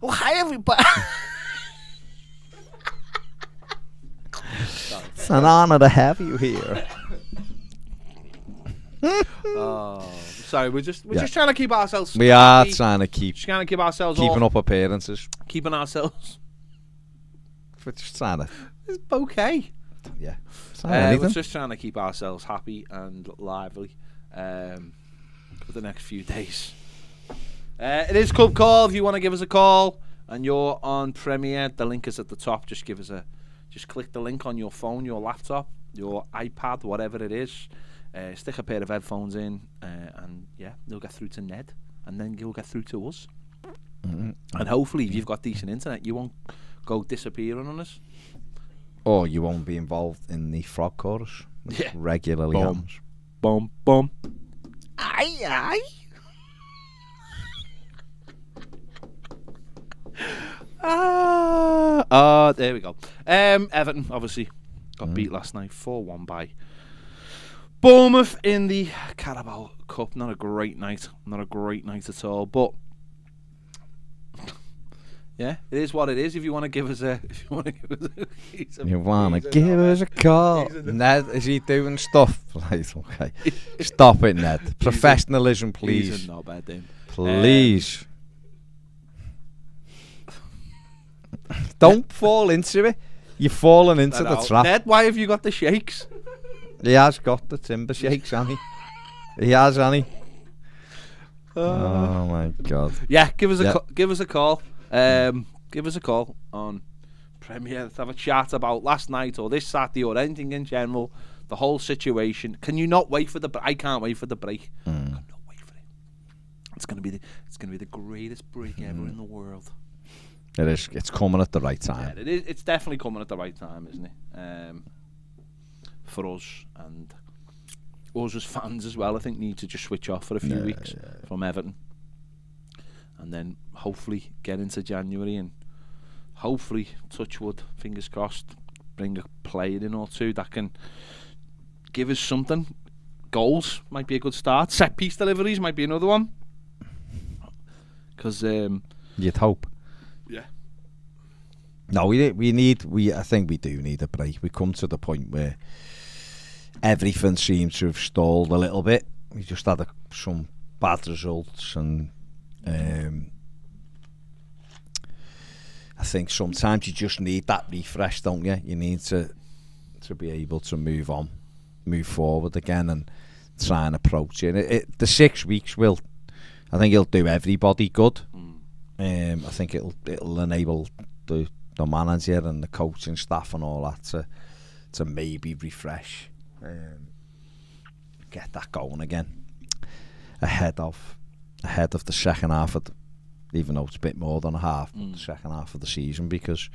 Oh, hi everybody. It's an honour to have you here. Oh, sorry. We're just trying to keep ourselves. We are trying to keep ourselves keeping off, up appearances. keeping ourselves. We're just trying to, It's okay. yeah. We're just trying to keep ourselves happy and lively for the next few days. It is Club Call. If you want to give us a call and you're on Premiere, the link is at the top. Just click the link on your phone, your laptop, your iPad, whatever it is. Stick a pair of headphones in, and yeah, you'll get through to Ned, and then you'll get through to us. Mm-hmm. And hopefully, if you've got decent internet, you won't go disappearing on us. Or you won't be involved in the frog chorus. Yeah. Regularly happens. Boom, boom. Aye, aye. There we go. Everton obviously got beat last night 4-1 by Bournemouth in the Carabao Cup. Not a great night at all. But yeah, it is what it is. If you want to give us a, call. Ned, is he doing stuff? Right, okay. Stop it, Ned. Professionalism, please. He's a knobhead, then. Please. Don't fall into it. You're falling into the trap. Ned, why have you got the shakes? He has got the timber shakes, hasn't he? He has, hasn't he? Oh my God. Yeah, give us a call. Give us a call on Premiere. Let's have a chat about last night or this Saturday or anything in general. The whole situation. Can you not wait for the? I can't wait for the break. I cannot wait for it. It's gonna be the greatest break ever in the world. It is. It's coming at the right time. Yeah, it is. It's definitely coming at the right time, isn't it? For us and us as fans as well. I think need to just switch off for a few weeks from Everton, and then hopefully get into January and hopefully, touch wood, fingers crossed, bring a player in or two that can give us something. Goals might be a good start. Set piece deliveries might be another one. Because you'd hope. Yeah. No, I think we do need a break. We come to the point where everything seems to have stalled a little bit. We just had some bad results, and I think sometimes you just need that refresh, don't you? You need to be able to move forward again and try and approach it. The 6 weeks I think it'll do everybody good. I think it'll enable the manager and the coaching staff and all that to maybe refresh, get that going again ahead of the second half of even though it's a bit more than a half, the second half of the season, because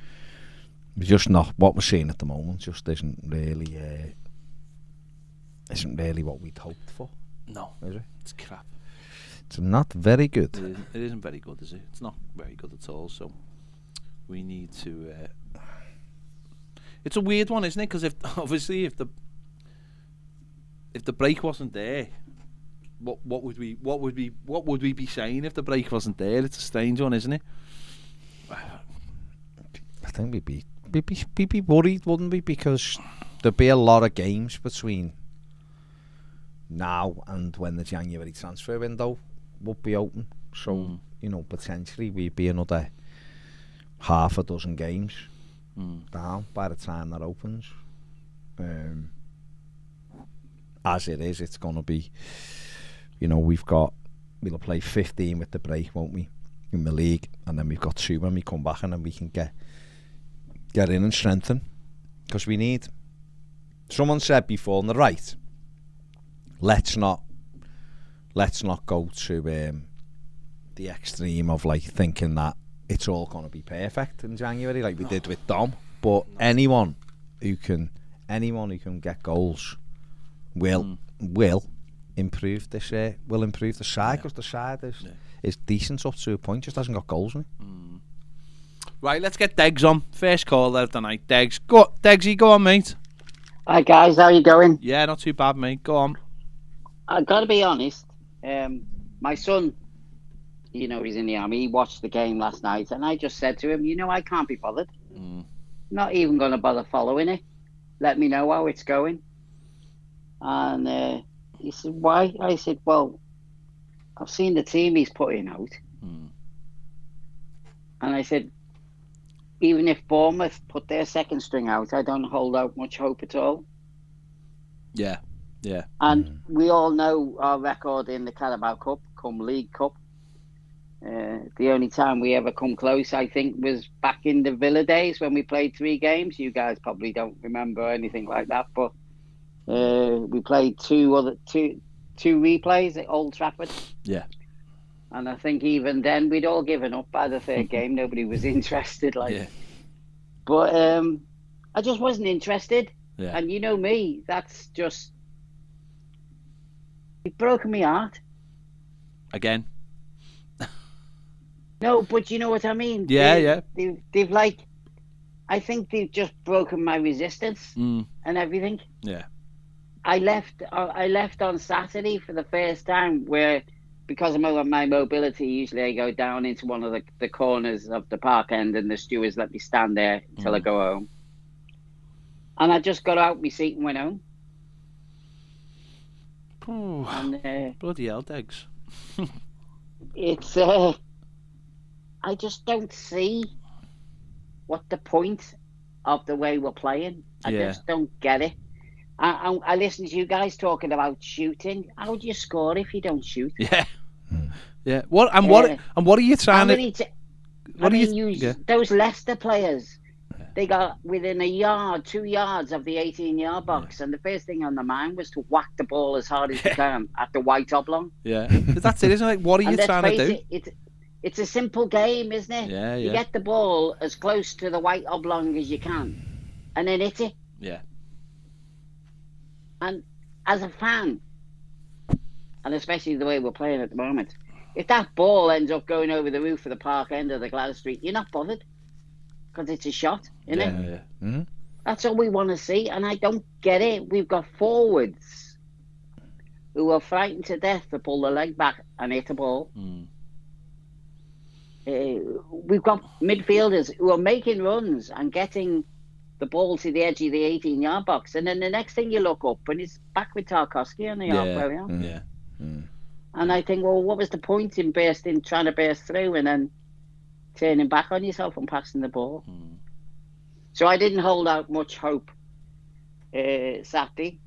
we're just not what we're seeing at the moment. Just isn't really what we'd hoped for. No, is it? It's crap. It's not very good. It isn't very good, is it? It's not very good at all. So we need to. It's a weird one, isn't it? Because if the break wasn't there, what would we be saying if the break wasn't there? It's a strange one, isn't it? I think we'd be worried, wouldn't we? Because there'd be a lot of games between now and when the January transfer window would be open. So potentially we'd be another half a dozen games down by the time that opens. As it is, it's going to be, we'll play 15 with the break, won't we, in the league, and then we've got 2 when we come back, and then we can get in and strengthen, because we need. Someone said before on the right, let's not go to the extreme of like thinking that it's all going to be perfect in January like we did with Dom, but anyone who can get goals will improve this. Will improve the side, because the side is decent up to a point, just hasn't got goals in it. Right, let's get Degs on. First call of the night. Degsy, go on, mate. Hi guys, how you going? Yeah, not too bad, mate. Go on. I gotta be honest. My son he's in the army. He watched the game last night, and I just said to him, I can't be bothered. Not even going to bother following it. Let me know how it's going. And he said, why? I said, well, I've seen the team he's putting out. And I said, even if Bournemouth put their second string out, I don't hold out much hope at all. Yeah. And we all know our record in the Carabao Cup, come League Cup. The only time we ever come close, I think, was back in the Villa days when we played 3 games. You guys probably don't remember anything like that, but we played two replays at Old Trafford. Yeah. And I think even then we'd all given up by the 3rd game. Nobody was interested. But I just wasn't interested. Yeah. And you know me, that's just... It's broken my heart. Again? No, but you know what I mean? Yeah. They've I think they've just broken my resistance and everything. Yeah. I left on Saturday for the first time where... Because of my mobility, usually I go down into one of the corners of the park end and the stewards let me stand there until I go home. And I just got out my seat and went home. And, bloody hell, Degs. It's... I just don't see what the point of the way we're playing. I just don't get it. I listen to you guys talking about shooting. How do you score if you don't shoot? Yeah. Yeah. What are you trying to? Those Leicester players, they got within 2 yards of the 18-yard box, and the first thing on their mind was to whack the ball as hard as you can at the white oblong. Yeah, that's it, isn't it? What are you trying to do? It's a simple game, isn't it? Yeah. You get the ball as close to the white oblong as you can, and then hit it. Yeah. And as a fan, and especially the way we're playing at the moment, if that ball ends up going over the roof of the park end of the Gladys Street, you're not bothered because it's a shot, isn't it? Yeah. Mm-hmm. That's all we want to see, and I don't get it. We've got forwards who are frightened to death to pull the leg back and hit the ball. We've got midfielders who are making runs and getting the ball to the edge of the 18-yard box, and then the next thing you look up and it's back with Tarkowski on the halfway line. Yeah. And I think, well, what was the point in trying to burst through and then turning back on yourself and passing the ball? So I didn't hold out much hope Saturday.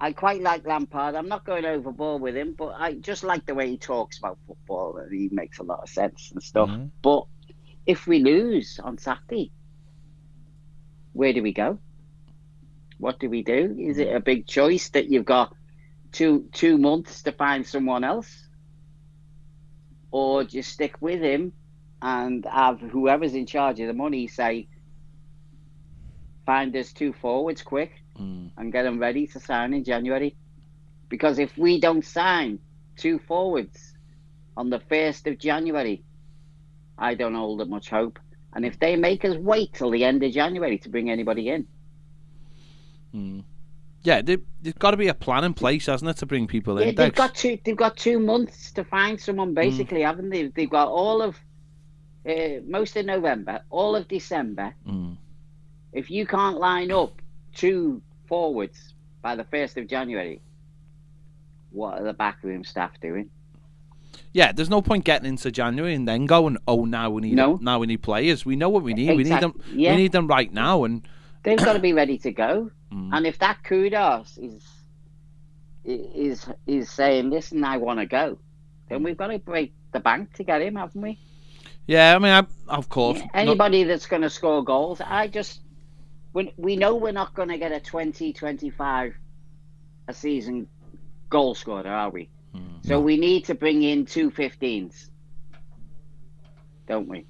I quite like Lampard. I'm not going overboard with him, but I just like the way he talks about football. He makes a lot of sense and stuff. But if we lose on Saturday, where do we go? What do we do? Is it a big choice that you've got two months to find someone else? Or just stick with him and have whoever's in charge of the money say, find us 2 forwards quick and get them ready to sign in January? Because if we don't sign 2 forwards on the 1st of January, I don't hold it much hope. And if they make us wait till the end of January to bring anybody in. Yeah, there's got to be a plan in place, hasn't it, to bring people in? They've got 2 months to find someone, basically, haven't they? They've got all of most of November, all of December. If you can't line up 2 forwards by the 1st of January, what are the backroom staff doing? Yeah, there's no point getting into January and then going, oh, now we need players. We know what we need. Exactly. We need them right now, and they've got to be ready to go. And if that kudos is saying, listen, I want to go, then we've got to break the bank to get him, haven't we? Yeah, I mean, of course. Anybody that's going to score goals, we know we're not going to get a 20-25 a season goal scorer, are we? So we need to bring in 2 15s, don't we?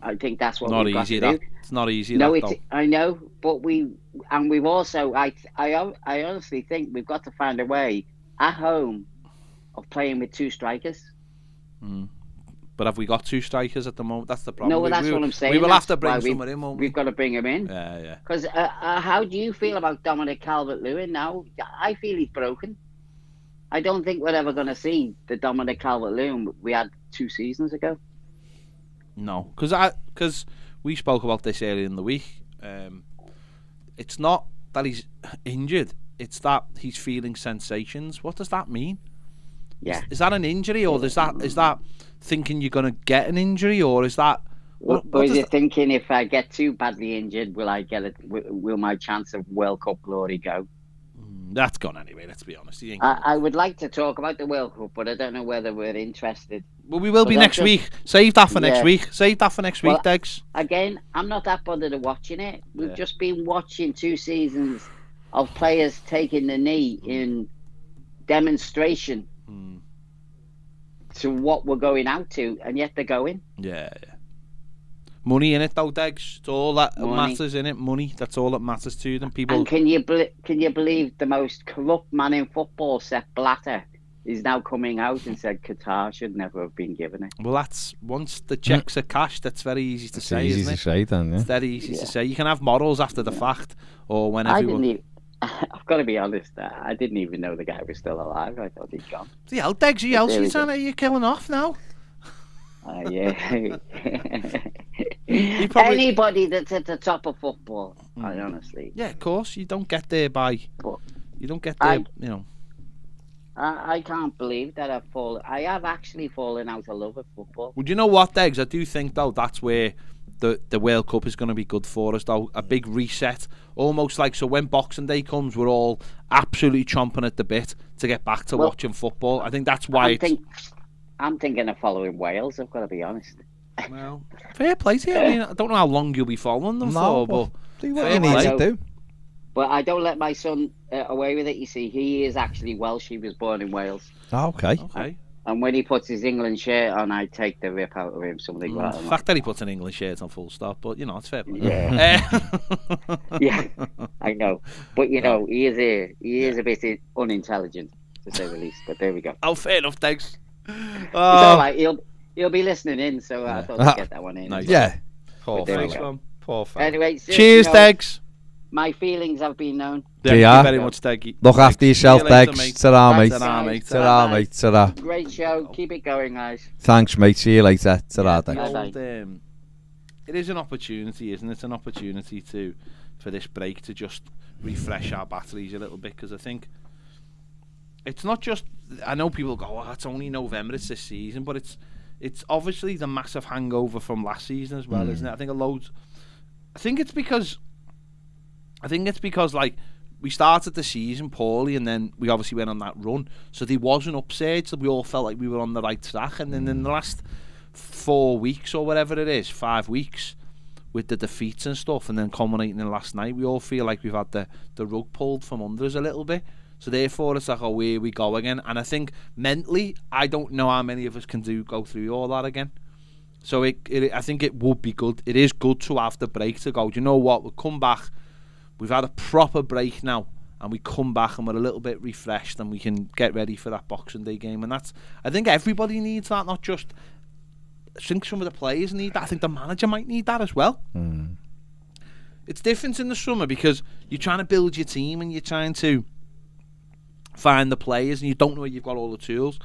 I think that's what we've got to do. It's not easy. No, I know, but we've also. I honestly think we've got to find a way at home of playing with 2 strikers. But have we got 2 strikers at the moment? That's the problem. No, that's what I'm saying. We will have to bring someone in, won't we? We've got to bring him in. Yeah. Because how do you feel about Dominic Calvert-Lewin now? I feel he's broken. I don't think we're ever going to see the Dominic Calvert-Lewin we had 2 seasons ago. No, because we spoke about this earlier in the week. It's not that he's injured; it's that he's feeling sensations. What does that mean? Yeah, is that an injury, or is that thinking you're going to get an injury, or is that? Or is it thinking if I get too badly injured, will I get it? Will my chance of World Cup glory go? That's gone anyway. Let's be honest. I would like to talk about the World Cup, but I don't know whether we're interested. Well, we will be next week. Save that for next week. Save that for next week, Degs. Again, I'm not that bothered of watching it. We've just been watching 2 seasons of players taking the knee in demonstration to what we're going out to, and yet they're going. Yeah. Money in it though, Degs. It's all that matters in it. Money. That's all that matters to them. People. And can you believe the most corrupt man in football, Sepp Blatter, is now coming out and said Qatar should never have been given it. Well, that's once the checks are cashed. That's very easy to say, easy isn't it? To say, then, yeah. It's very easy to say. You can have morals after the fact, or when everyone. I've got to be honest. I didn't even know the guy was still alive. I thought he'd gone. The hell, Degs, who else you're killing off now? Yeah. Anybody that's at the top of football, honestly. Yeah, of course. You don't get there you don't get there, I can't believe that I have actually fallen out of love with football. Well, do you know what, Degs? I do think, though, that's where the World Cup is going to be good for us, though. A big reset. Almost like, so when Boxing Day comes, we're all absolutely chomping at the bit to get back to watching football. I think that's why I'm thinking of following Wales, I've got to be honest. Well, fair play to you. I mean, I don't know how long you'll be following them for, but do what you need to do. But I don't let my son away with it, you see. He is actually Welsh. He was born in Wales. Oh, okay. And when he puts his England shirt on, I take the rip out of him, something like that. The fact that he puts an England shirt on, full stop, but, it's fair play. Yeah. Yeah, I know. But, he is a bit unintelligent, to say the least. But there we go. Oh, fair enough, Degs. It's all right. He'll be listening in, so I thought I'd get that one in. Nice. Yeah. Poor fan. Anyway, cheers, Degs. My feelings have been known. Thank you very much, Deggy. Look after yourself, Degs. Ta-ra, mate. Ta-ra, mate. Ta-ra. Great show. Keep it going, guys. Thanks, mate. See you later. Ta-ra, Degs. It is an opportunity, isn't it? It's an opportunity for this break to just refresh our batteries a little bit, because I think it's not just. I know people go, "Oh, it's only November. It's this season," but it's obviously the massive hangover from last season as well, isn't it? I think it's because like we started the season poorly, and then we obviously went on that run, so there was an upsurge, so we all felt like we were on the right track, and then in the last 4 weeks or whatever it is, 5 weeks, with the defeats and stuff, and then culminating in last night, we all feel like we've had the rug pulled from under us a little bit. So therefore it's like, oh, here we go again. And I think mentally, I don't know how many of us can go through all that again. So I think it would be good. It is good to have the break to go, do you know what, we'll come back. We've had a proper break now, and we come back and we're a little bit refreshed, and we can get ready for that Boxing Day game. And I think everybody needs that, not just. I think some of the players need that. I think the manager might need that as well. It's different in the summer because you're trying to build your team and you're trying to find the players, and you don't know you've got all the tools.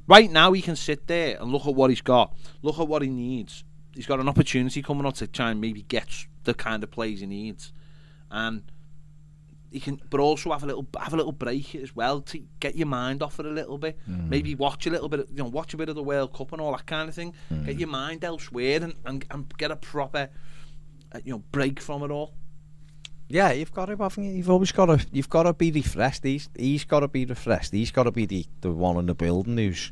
Right now, he can sit there and look at what he's got, look at what he needs. He's got an opportunity coming up to try and maybe get the kind of players he needs. And he can, but also have a little break as well to get your mind off it a little bit. Maybe watch a little bit, watch a bit of the World Cup and all that kind of thing. Get your mind elsewhere and get a proper, break from it all. Yeah, you've got to, haven't you? You've got to be refreshed. He's got to be refreshed. He's got to be the one in the building who's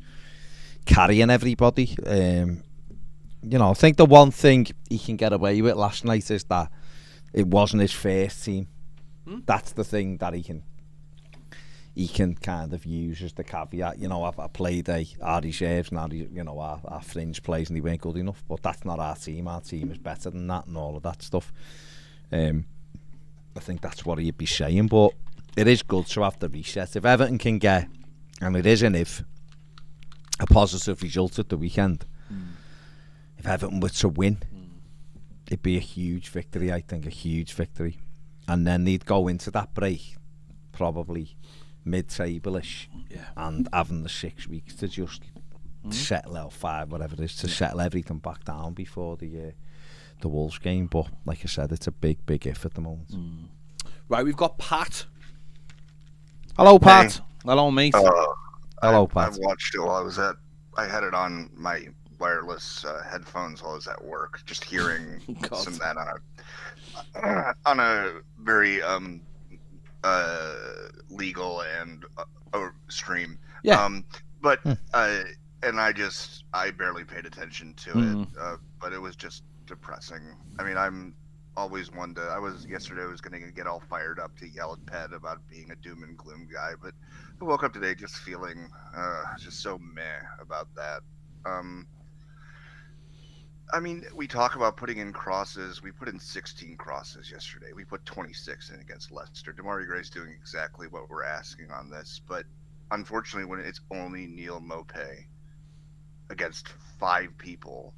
carrying everybody. I think the one thing he can get away with last night is that it wasn't his first team. That's the thing that he can kind of use as the caveat. I played our reserves and our fringe plays, and they weren't good enough. But that's not our team. Our team is better than that, and all of that stuff. I think that's what he'd be saying. But it is good to have the reset. If Everton can get, and it is a positive result at the weekend. If Everton were to win, it'd be a huge victory. I think a huge victory. And then they'd go into that break probably mid-table-ish, and having the 6 weeks to just settle out 5, whatever it is, to settle everything back down before the Wolves game. But like I said, it's a big if at the moment. Right, we've got Pat. Hello, Pat. Hey. Hello, mate. Hello, Pat. I watched it while I had it on my wireless headphones while I was at work, just hearing some of that on a very legal and stream. But and I barely paid attention to it, but it was just depressing. I mean, I'm always one to. Yesterday I was going to get all fired up to yell at Pet about being a doom and gloom guy, but I woke up today just feeling just so meh about that. I mean, we talk about putting in crosses. We put in 16 crosses yesterday. We put 26 in against Leicester. Demarai Gray's doing exactly what we're asking on this, but unfortunately, when it's only Neil Maupay against 5 people,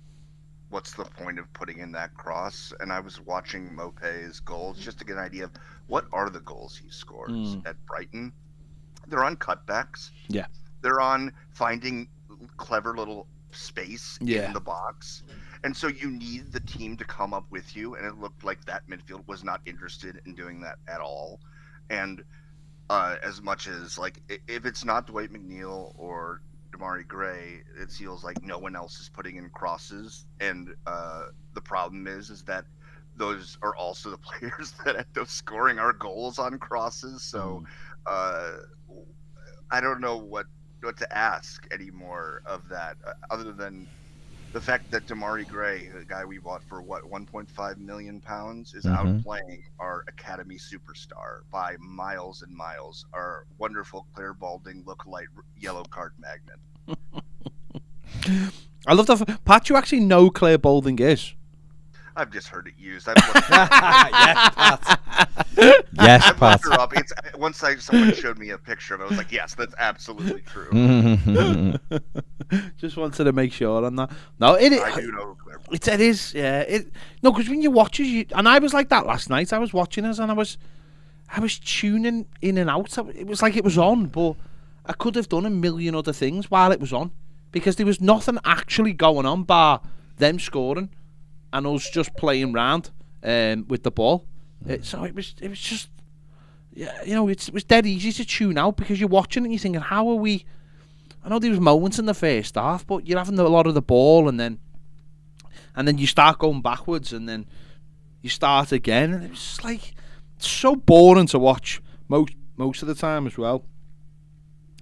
what's the point of putting in that cross? And I was watching Maupay's goals just to get an idea of what are the goals he scores at Brighton. They're on cutbacks. Yeah. They're on finding clever little space in the box. And so you need the team to come up with you, and it looked like that midfield was not interested in doing that at all. And as much as, like, if it's not Dwight McNeil or Demarai Gray, it feels like no one else is putting in crosses. And the problem is that those are also the players that end up scoring our goals on crosses. So I don't know what to ask anymore of that, other than the fact that Demarai Gray, the guy we bought for what, £1.5 million, is outplaying our academy superstar by miles and miles, our wonderful Claire Balding lookalike yellow card magnet. I love that. Pat, you actually know Claire Balding is. I've just heard it used. Yes, Pat. Yes, Pat. Her up. Someone showed me a picture of it. I was like, yes, that's absolutely true. Just wanted to make sure on that. No, it is. I do know Claire. It is, yeah. No, because when you watch it, and I was like that last night. I was watching us, and I was tuning in and out. It was like it was on, but I could have done a million other things while it was on, because there was nothing actually going on bar them scoring and us just playing round with the ball. So it was just, yeah, you know, it was dead easy to tune out, because you're watching it and you're thinking, how are we? I know there was moments in the first half, but you're having a lot of the ball, and then you start going backwards, and then you start again, and it was just like so boring to watch most of the time as well.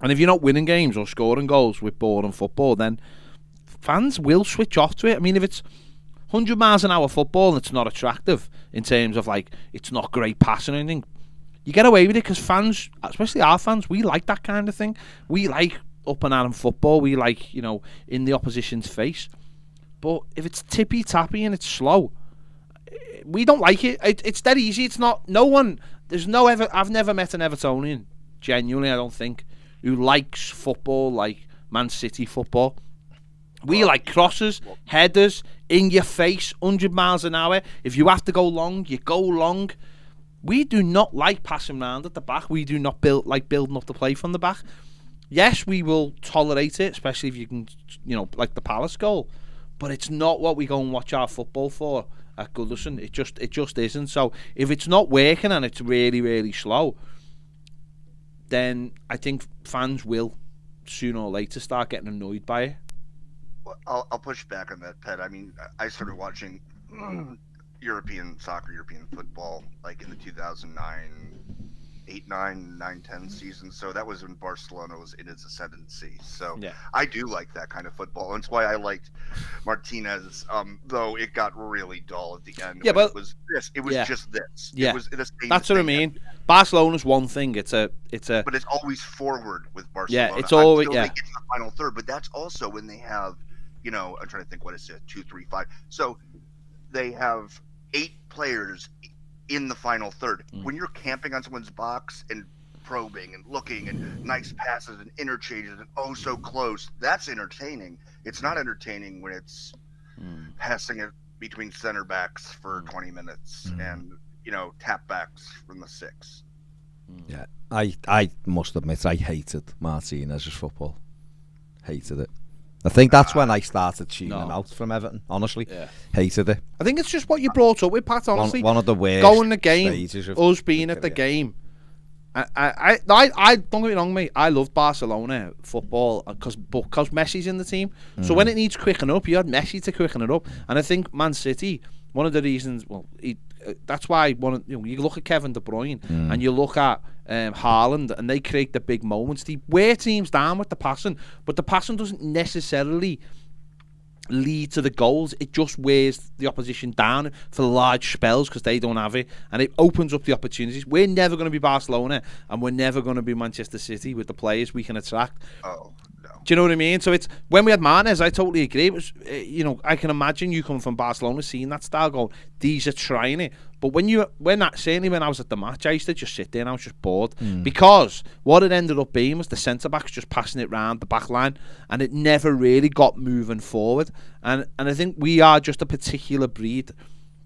And if you're not winning games or scoring goals with boring football, then fans will switch off to it. I mean, if it's 100 miles an hour football and it's not attractive in terms of, like, it's not great passing or anything, you get away with it, because fans, especially our fans, we like that kind of thing. We like up and at 'em football. We like, you know, in the opposition's face. But if it's tippy tappy and it's slow, we don't like it. It's dead easy. It's not. No one. I've never met an Evertonian, genuinely, I don't think, who likes football like Man City football. We like crosses, headers, in your face, 100 miles an hour. If you have to go long, you go long. We do not like passing round at the back. We do not like building up the play from the back. Yes, we will tolerate it, especially if you can, you know, like the Palace goal. But it's not what we go and watch our football for at Goodison. It just isn't. So if it's not working and it's really, really slow, then I think fans will sooner or later start getting annoyed by it. I'll push back on that, Pet. I mean, I started watching European soccer, European football, like in the 2009, 10 season. So that was when Barcelona was in its ascendancy. So yeah. I do like that kind of football. And that's why I liked Martinez, though it got really dull at the end. Yeah, but it was this. It was just this. Yeah. It was the same. That's what I mean. Barcelona's one thing. It's a. But it's always forward with Barcelona. Yeah, it's always they get to the final third. But that's also when they have, you know, I'm trying to think, what is it, 2, 3, 5. So they have 8 players in the final third. When you're camping on someone's box and probing and looking and nice passes and interchanges and oh so close, that's entertaining. It's not entertaining when it's passing it between center backs for 20 minutes and, you know, tap backs from the 6. Yeah, I must admit I hated Martinez's football. Hated it. I think that's when I started tuning out from Everton, honestly. Yeah. Hated it. I think it's just what you brought up with, Pat, honestly. One of the worst going the game, stages of us being at the game. I don't get me wrong, mate. I love Barcelona football because Messi's in the team. So when it needs quicken up, you had Messi to quicken it up. And I think Man City, one of the reasons, that's why you look at Kevin De Bruyne and you look at Haaland, and they create the big moments. They wear teams down with the passing, but the passing doesn't necessarily lead to the goals. It just wears the opposition down for large spells because they don't have it, and it opens up the opportunities. We're never going to be Barcelona, and we're never going to be Manchester City with the players we can attract. Oh no. Do you know what I mean? So it's when we had Martinez, I totally agree. It was, I can imagine you coming from Barcelona, seeing that style, going, these are trying it. But certainly when I was at the match, I used to just sit there and I was just bored because what it ended up being was the centre backs just passing it round the back line, and it never really got moving forward. And I think we are just a particular breed,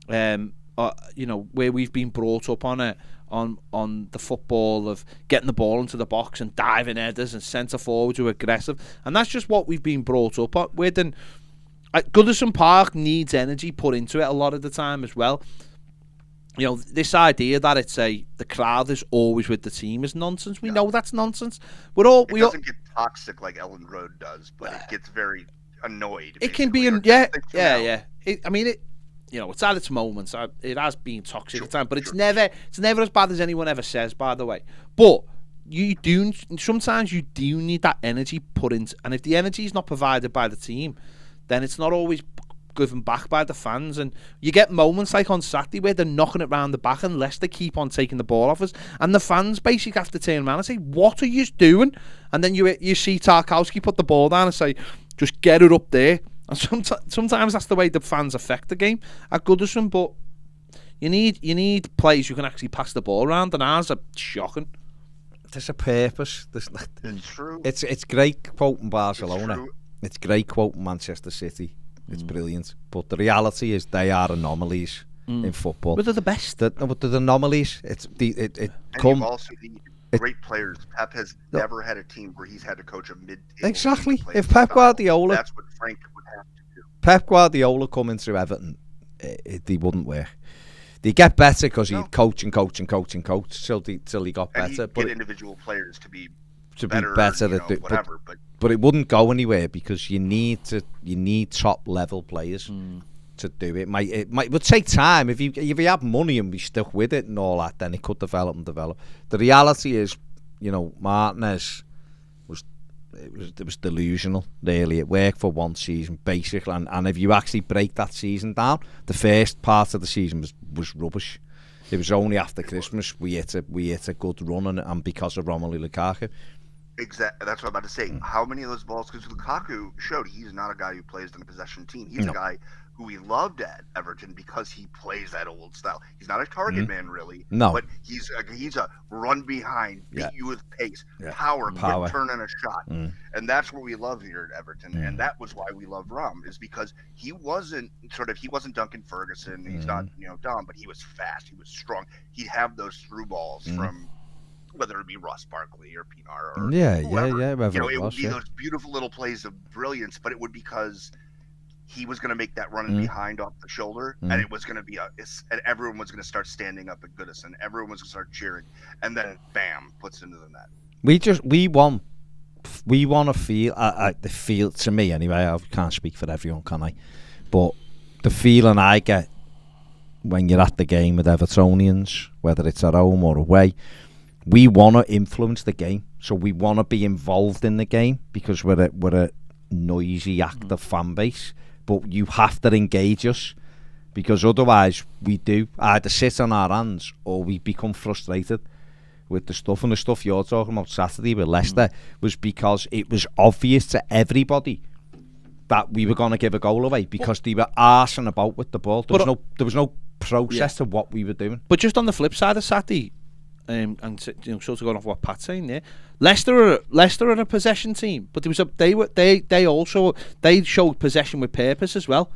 where we've been brought up on the football of getting the ball into the box and diving headers and centre forwards who are aggressive, and that's just what we've been brought up with. And Goodison Park needs energy put into it a lot of the time as well. This idea that the crowd is always with the team is nonsense. We know that's nonsense. It doesn't get toxic like Ellen Road does, but it gets very annoyed. It can be, yeah. It's at its moments. It has been toxic at times, but it's never as bad as anyone ever says, by the way. But sometimes you do need that energy put into, and if the energy is not provided by the team, then it's not always given back by the fans. And you get moments like on Saturday where they're knocking it round the back and Leicester keep on taking the ball off us, and the fans basically have to turn around and say, what are you doing? And then you see Tarkowski put the ball down and say, just get it up there. And sometimes that's the way the fans affect the game at Goodison. But you need players who can actually pass the ball around, and ours are shocking. There's a purpose. It's true. It's great quoting Barcelona. It's great quoting Manchester City. It's brilliant. But the reality is they are anomalies in football. But they're the best. But they're anomalies. You also need great players. Pep has never had a team where he's had to coach a mid-table. Exactly. If Pep Guardiola... That's what Frank would have to do. Pep Guardiola coming through Everton, they wouldn't work. They get better because he'd coach and coach and coach and coach till he got better. And he'd get individual players to be better at whatever. But it wouldn't go anywhere because you need top level players to do it. It would take time. If you have money and we stuck with it and all that, then it could develop. The reality is, Martinez was delusional. Really, it worked for one season basically, and if you actually break that season down, the first part of the season was rubbish. It was only after Christmas we hit a good run, and because of Romelu Lukaku. Exactly. That's what I'm about to say. How many of those balls? Because Lukaku showed he's not a guy who plays in a possession team. He's a guy who we loved at Everton because he plays that old style. He's not a target man, really. No. But he's a run behind, beat you with pace, power, quick turn and a shot. And that's what we love here at Everton. And that was why we love Rum, is because he wasn't Duncan Ferguson. He's not, dumb, but he was fast. He was strong. He'd have those through balls from whether it be Ross Barkley or Pinar or whoever. It would be those beautiful little plays of brilliance, but it would because he was going to make that run in behind off the shoulder, and it was going to be and everyone was going to start standing up at Goodison. Everyone was going to start cheering, and then bam, puts into the net. We want to feel the feel, to me anyway. I can't speak for everyone, can I? But the feeling I get when you're at the game with Evertonians, whether it's at home or away, we want to influence the game. So we want to be involved in the game because we're a noisy, active fan base. But you have to engage us because otherwise we do either sit on our hands or we become frustrated with the stuff. And the stuff you're talking about Saturday with Leicester was because it was obvious to everybody that we were going to give a goal away because they were arsing about with the ball. There was no process to what we were doing. But just on the flip side of Saturday, and sort of going off what Pat's saying there, Leicester are a possession team, but they showed possession with purpose as well.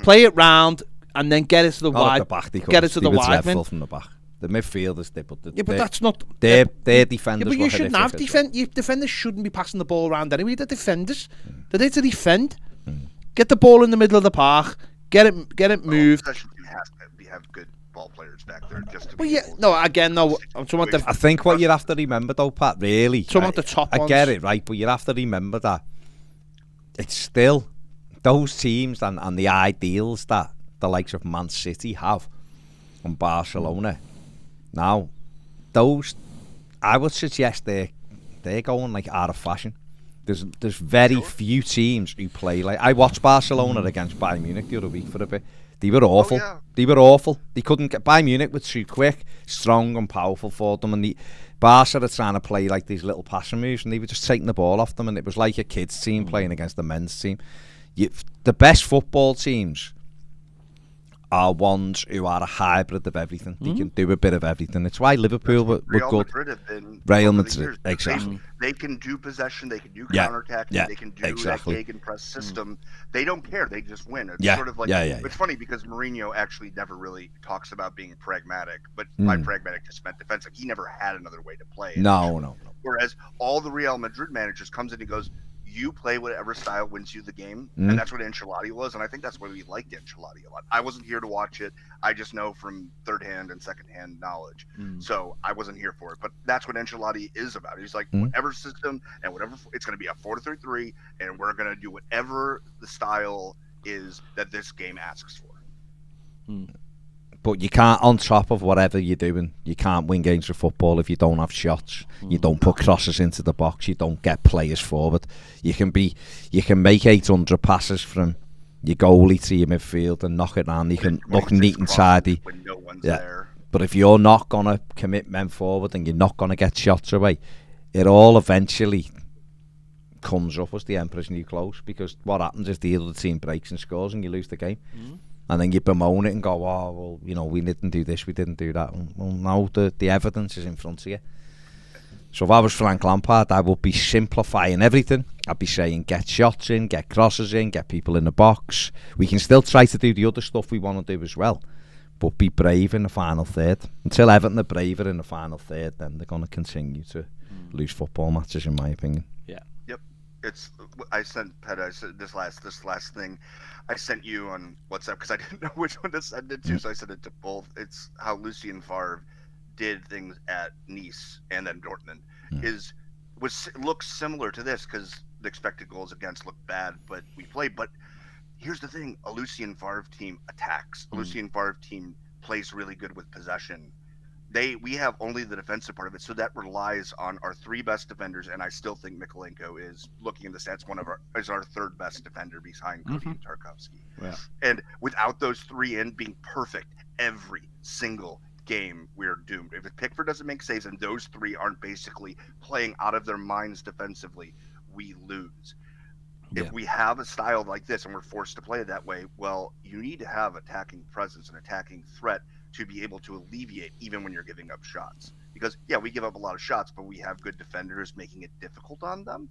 Play it round and then get it to the wide, get it to the wide man. From the back. The midfielders did, but but that's not... Their defenders were but you shouldn't have horrific. Your defenders shouldn't be passing the ball around anyway. The defenders. They're there to defend. Get the ball in the middle of the park. Get it moved. We have good ball players back there. Just to Well, be yeah, able to- no, again, no. I'm talking about I think what you have to remember, though, Pat, really... Some of the top I ones. get it, right, but you have to remember that it's still those teams and the ideals that the likes of Man City have and Barcelona. Now, those, I would suggest they're going like out of fashion. There's very few teams who play like... I watched Barcelona against Bayern Munich the other week for a bit. They were awful. yeah. They were awful. They couldn't get... Bayern Munich was too quick, strong and powerful for them. And Barca are trying to play like these little passing moves, and they were just taking the ball off them. And it was like a kids' team playing against the men's team. The best football teams are ones who are a hybrid of everything. They can do a bit of everything. It's why Liverpool were Real good. Madrid have been Real over the Madrid, years. exactly. They can do possession. They can do Yeah, counterattacking. yeah, They can do exactly. that gegenpress system. They don't care. They just win. It's Yeah, sort of like yeah. It's funny because Mourinho actually never really talks about being pragmatic, but by pragmatic just meant defensive. He never had another way to play. No. Whereas all the Real Madrid managers comes in and goes, you play whatever style wins you the game, and that's what Ancelotti was, and I think that's why we liked Ancelotti a lot. I wasn't here to watch it. I just know from third-hand and second-hand knowledge, so I wasn't here for it. But that's what Ancelotti is about. He's like, whatever system and whatever, it's going to be a 4-3-3, and we're going to do whatever the style is that this game asks for. But you can't, on top of whatever you're doing, you can't win games of football if you don't have shots. You don't put crosses into the box. You don't get players forward. You can make 800 passes from your goalie to your midfield and knock it down. You can look neat and tidy. When no one's there. But if you're not going to commit men forward and you're not going to get shots away, it all eventually comes up as the emperor's new clothes, because what happens is the other team breaks and scores and you lose the game. And then you bemoan it and go, oh, well, you know, we didn't do this, we didn't do that. Well, now the evidence is in front of you. So if I was Frank Lampard, I would be simplifying everything. I'd be saying, get shots in, get crosses in, get people in the box. We can still try to do the other stuff we want to do as well, but be brave in the final third. Until Everton are braver in the final third, then they're going to continue to lose football matches, in my opinion. I sent this last thing I sent you on WhatsApp because I didn't know which one to send it to, so I sent it to both. It's how Lucien Favre did things at Nice and then Dortmund. Looks similar to this because the expected goals against look bad, but we play. But here's the thing: a Lucien Favre team attacks. A Lucien Favre team plays really good with possession. We have only the defensive part of it, so that relies on our three best defenders, and I still think Mikolenko is, looking in the stats, is our third best defender behind Cody and Tarkovsky. Yeah. And without those three in being perfect every single game, we're doomed. If Pickford doesn't make saves and those three aren't basically playing out of their minds defensively, we lose. Yeah. If we have a style like this and we're forced to play it that way, well, you need to have attacking presence and attacking threat to be able to alleviate even when you're giving up shots. Because, yeah, we give up a lot of shots, but we have good defenders making it difficult on them.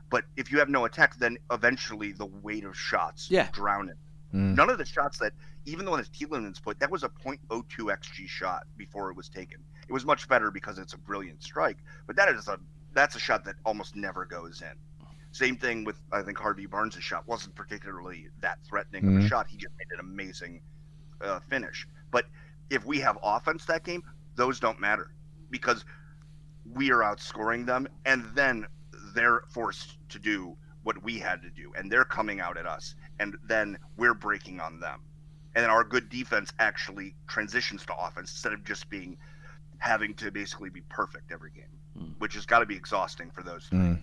But if you have no attack, then eventually the weight of shots drown it. None of the shots that, even the one that Tielemans put, that was a .02 XG shot before it was taken. It was much better because it's a brilliant strike, but that's a shot that almost never goes in. Same thing with, I think, Harvey Barnes' shot wasn't particularly that threatening of a shot. He just made an amazing finish. But if we have offense that game, those don't matter because we are outscoring them, and then they're forced to do what we had to do, and they're coming out at us, and then we're breaking on them. And then our good defense actually transitions to offense instead of just having to basically be perfect every game, which has got to be exhausting for those three.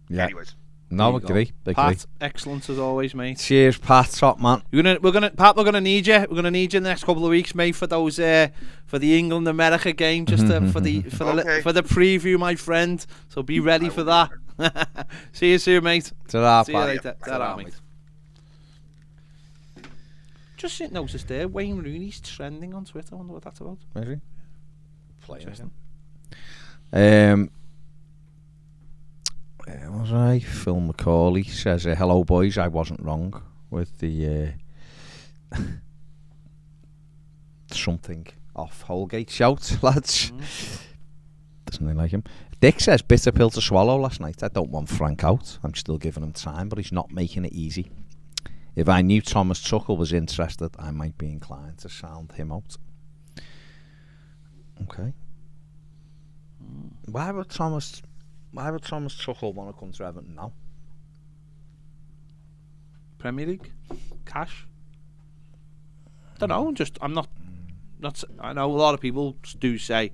Yeah. Anyways. No, agree. Pat, excellent as always, mate. Cheers, Pat, top man. Pat, we're gonna need you. We're gonna need you in the next couple of weeks, mate, for those for the England America game, just for the preview, my friend. So be ready for that. See you soon, mate. Ta-ra, See you Pat. later. Ta-ra, mate. Just noticed there, Wayne Rooney's trending on Twitter. I wonder what that's about. Is he? Was I? Phil McCauley says, hello boys, I wasn't wrong with the something. off Holgate. Shout, lads. Doesn't he like him? Dick says, bitter pill to swallow last night. I don't want Frank out. I'm still giving him time, but he's not making it easy. If I knew Thomas Tuchel was interested, I might be inclined to sound him out. Okay. Why would Thomas Tuchel want to come to Everton now? Premier League? Cash? Don't know. I'm not. I know a lot of people do say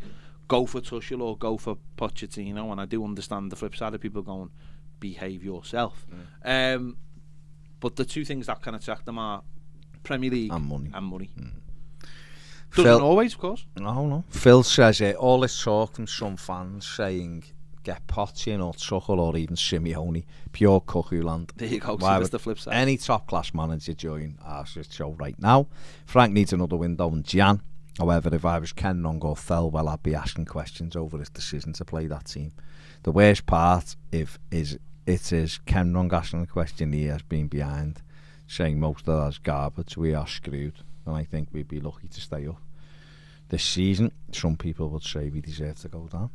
go for Tuchel or go for Pochettino, and I do understand the flip side of people going behave yourself. But the two things that can attract them are Premier League and money. Doesn't always, of course. No. Phil says all this talk from some fans saying get Pochettino or Tuchel or even Simeone, pure cuckoo land. There you go. So that's the flip side. Any top class manager join our show right now. Frank needs another window in Jan. However, if I was Ken Rung or Fel, well, I'd be asking questions over his decision to play that team. The worst part is Ken Rung asking the question he has been behind, saying most of that's garbage. We are screwed, and I think we'd be lucky to stay up this season. Some people would say we deserve to go down.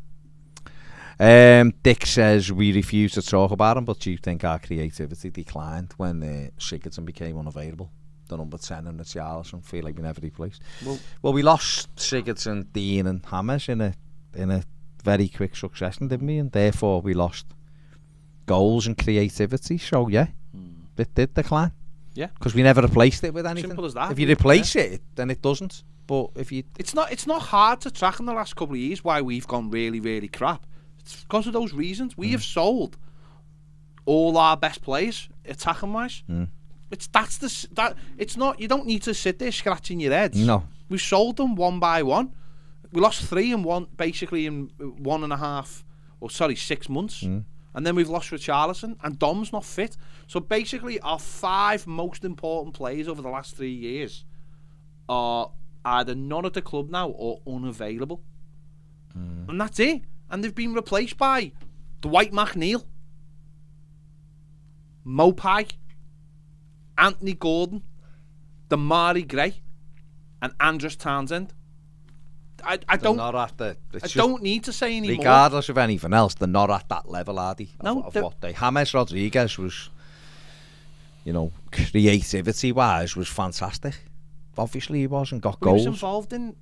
Dick says we refuse to talk about him, but do you think our creativity declined when Sigurdsson became unavailable? The number 10 and the Charleston feel like we never replaced. Well, we lost Sigurdsson, Dean and Hammers in a very quick succession, didn't we? And therefore we lost goals and creativity. So yeah, it did decline. Yeah, because we never replaced it with anything. Simple as that. If you replace it, then it doesn't. But if you, it's not hard to track in the last couple of years why we've gone really, really crap. It's because of those reasons. We have sold all our best players, attacking wise. It's not. You don't need to sit there scratching your heads. No, we sold them one by one. We lost 3 in one, basically in 6 months, and then we've lost Richarlison and Dom's not fit. So basically, our 5 most important players over the last 3 years are either not at the club now or unavailable, and that's it. And they've been replaced by Dwight McNeil, Mopai, Anthony Gordon, Damari Gray, and Andres Townsend. I don't need to say any more. Regardless of anything else, they're not at that level, are they? Of what they. James Rodriguez was, creativity-wise, was fantastic. Obviously, he was and got goals. He was involved in,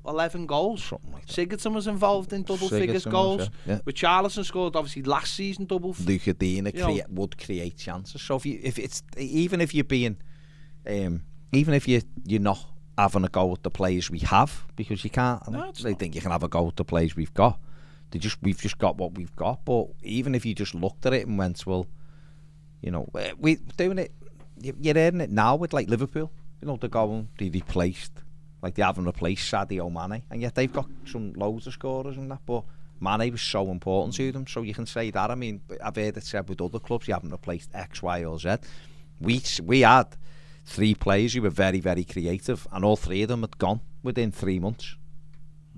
11 goals? Something like that. Sigurdsson was involved in double figures goals. Richarlison scored, obviously, last season double. Luca Dean would create chances. So even if you're not having a go at the players we have, because you can't. I think you can have a go at the players we've got. We've just got what we've got. But even if you just looked at it and went, well, we're doing it. You're hearing it now with like Liverpool. They're going, they haven't replaced Sadio Mane, and yet they've got loads of scorers and that, but Mane was so important to them, so you can say that. I mean, I've heard it said with other clubs, you haven't replaced X, Y or Z. We had 3 players who were very, very creative, and all 3 of them had gone within 3 months,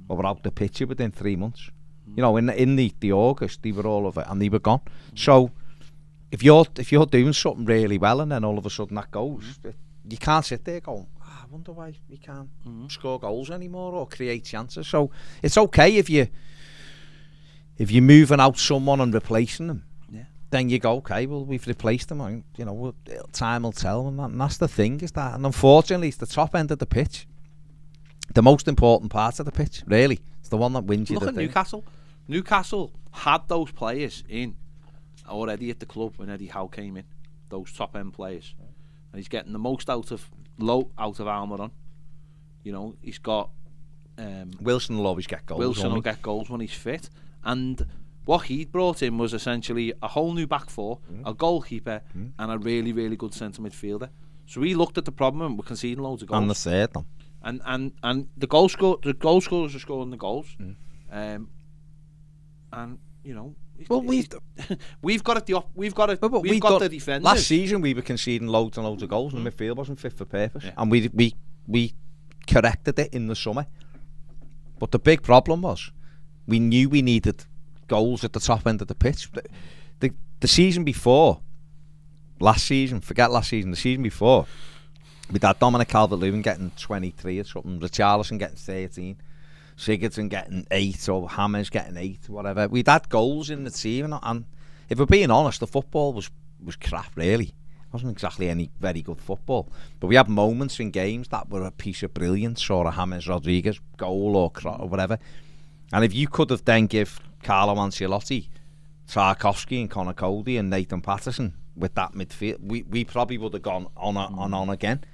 or were out the picture within 3 months. In the August, they were all of it, and they were gone. So, if you're doing something really well, and then all of a sudden that goes, you can't sit there going, I wonder why we can't score goals anymore or create chances. So it's okay if you're moving out someone and replacing them. Yeah. Then you go, okay, well, we've replaced them, and time will tell. And that's the thing, is that, and unfortunately, it's the top end of the pitch, the most important part of the pitch. Really, it's the one that wins you. Look at Newcastle. Newcastle had those players in already at the club when Eddie Howe came in. Those top end players. And he's getting the most out of Almiron. He's got Wilson will always get goals. Wilson will get goals when he's fit. And what he brought in was essentially a whole new back four, a goalkeeper, and a really, really good centre midfielder. So we looked at the problem and we're conceding loads of goals. And the third one. And the goal scorers are scoring the goals. Well, we've got it. We've got the defenders. Last season we were conceding loads and loads of goals, and the midfield wasn't fit for purpose. Yeah. And we corrected it in the summer. But the big problem was we knew we needed goals at the top end of the pitch. The season before, the season before, With that Dominic Calvert-Lewin getting 23 or something, Richarlison getting 13, Sigurdsson getting 8, or Hammers getting 8, whatever. We'd had goals in the team, and if we're being honest, the football was crap, really. It wasn't exactly any very good football. But we had moments in games that were a piece of brilliance, or a James Rodriguez goal or whatever. And if you could have then give Carlo Ancelotti, Tarkowski and Conor Cody and Nathan Patterson with that midfield, we probably would have gone on again.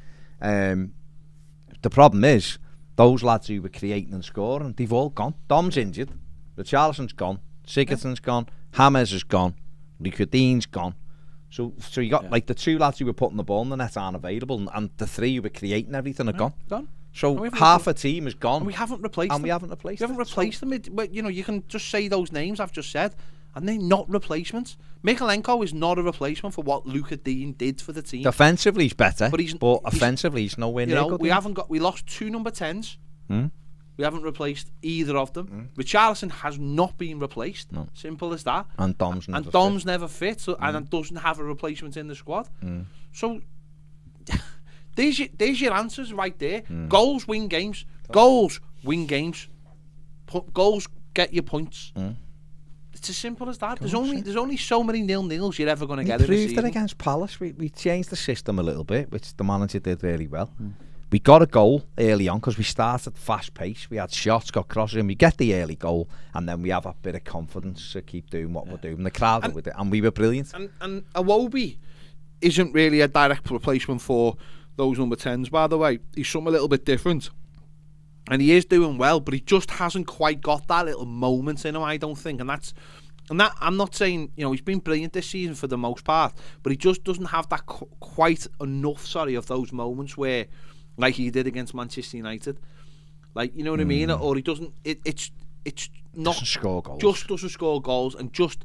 The problem is, those lads who were creating and scoring, they've all gone. Dom's injured, Richarlison's gone, Sigurdsson's gone, Hammers is gone, Dean's gone. So you got like the 2 lads who were putting the ball in the net aren't available, and the 3 who were creating everything are gone. So half a team is gone. And we haven't replaced them. We haven't replaced them. But, you can just say those names I've just said, and they're not replacements. Mikalenko is not a replacement for what Luca Dean did for the team. Defensively he's better, but offensively he's nowhere near good. We lost 2 number 10s. We haven't replaced either of them. Richarlison has not been replaced. No. Simple as that. And Dom's never fit. So, and doesn't have a replacement in the squad. So there's your answers right there. Goals win games. Goals win games. Goals get you points. It's as simple as that. There's only so many 0-0s you're ever going to get in a season. We proved it against Palace. We changed the system a little bit, which the manager did really well. We got a goal early on because we started fast pace. We had shots, got crosses in. We get the early goal, and then we have a bit of confidence to keep doing what we're doing. The crowd were with it, and we were brilliant. And Iwobi isn't really a direct replacement for those number 10s, by the way. He's something a little bit different. And he is doing well, but he just hasn't quite got that little moment in him, I don't think. And that I'm not saying, he's been brilliant this season for the most part, but he just doesn't have that quite enough, of those moments where, like he did against Manchester United. Like, you know what I mean? Or he doesn't, it's not, doesn't score goals. Just doesn't score goals and just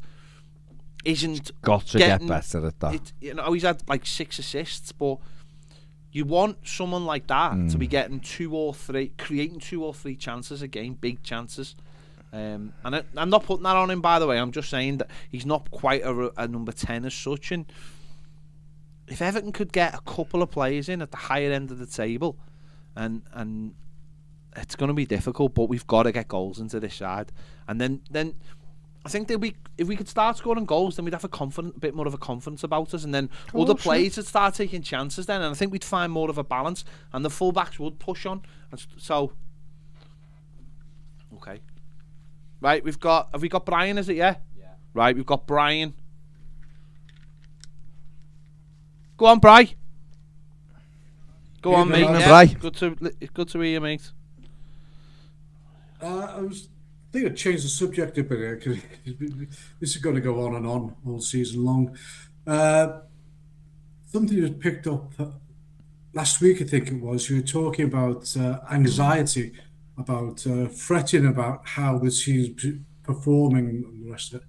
isn't got to get better at that. He's had like 6 assists, but you want someone like that to be getting 2 or 3, creating 2 or 3 chances a game, big chances. And I'm not putting that on him, by the way. I'm just saying that he's not quite a number 10 as such. And if Everton could get a couple of players in at the higher end of the table, and it's going to be difficult, but we've got to get goals into this side. And then I think if we could start scoring goals, then we'd have a bit more of a confidence about us, and then other players would start taking chances then, and I think we'd find more of a balance, and the fullbacks would push on. And so, okay, right, have we got Brian? Is it yeah? Right, we've got Brian. Go on, Bri. Go on, mate. Yeah. Good to hear you, mate. I think I'd change the subject a bit here because this is going to go on and on all season long. Something you picked up last week, I think it was. You were talking about anxiety, about fretting about how the team's performing and the rest of it,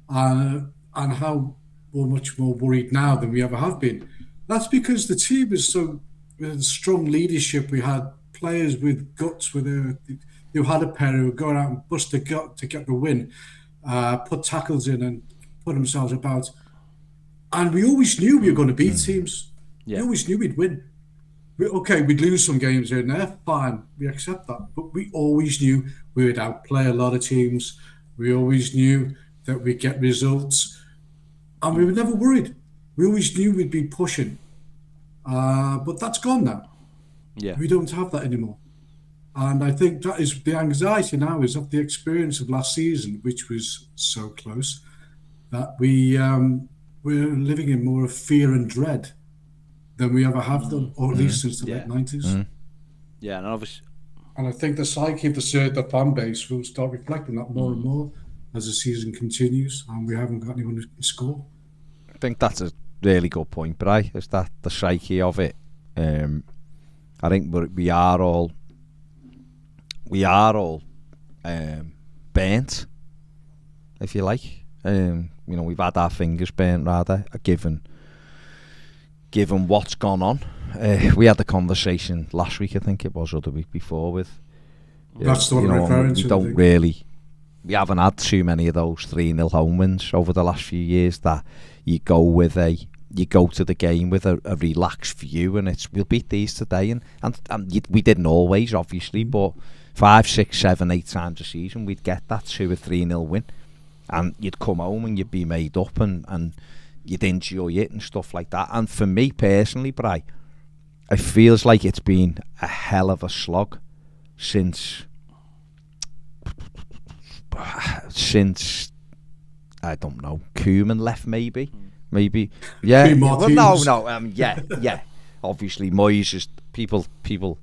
and how we're much more worried now than we ever have been. That's because the team is so with strong leadership. We had players with guts, who had a pair who would go out and bust a gut to get the win, put tackles in and put themselves about. And we always knew we were going to beat teams. Yeah. We always knew we'd win. We'd lose some games here and there, fine, we accept that. But we always knew we would outplay a lot of teams. We always knew that we'd get results. And we were never worried. We always knew we'd be pushing. But that's gone now. Yeah. We don't have that anymore. And I think that is the anxiety now is of the experience of last season, which was so close, that we're living in more of fear and dread than we ever have done, or at least since the late 90s. Yeah, and obviously... And I think the psyche of the fan base will start reflecting that more and more as the season continues, and we haven't got anyone who can score. I think that's a really good point, Bri, is that the psyche of it. I think we are all burnt, if you like. We've had our fingers burnt, rather, given what's gone on. We had the conversation last week, I think it was, or the week before, with... That's what I'm referring to. We haven't had too many of those 3-0 home wins over the last few years that you go with you go to the game with a relaxed view, and we'll beat these today, and we didn't always, obviously, but 5, 6, 7, 8 times a season we'd get that 2 or 3-0 win, and you'd come home and you'd be made up, and you'd enjoy it and stuff like that. And for me personally, Bri, it feels like it's been a hell of a slog since I don't know, Koeman left, maybe, yeah. Well, no, yeah. Obviously, Moyes is people,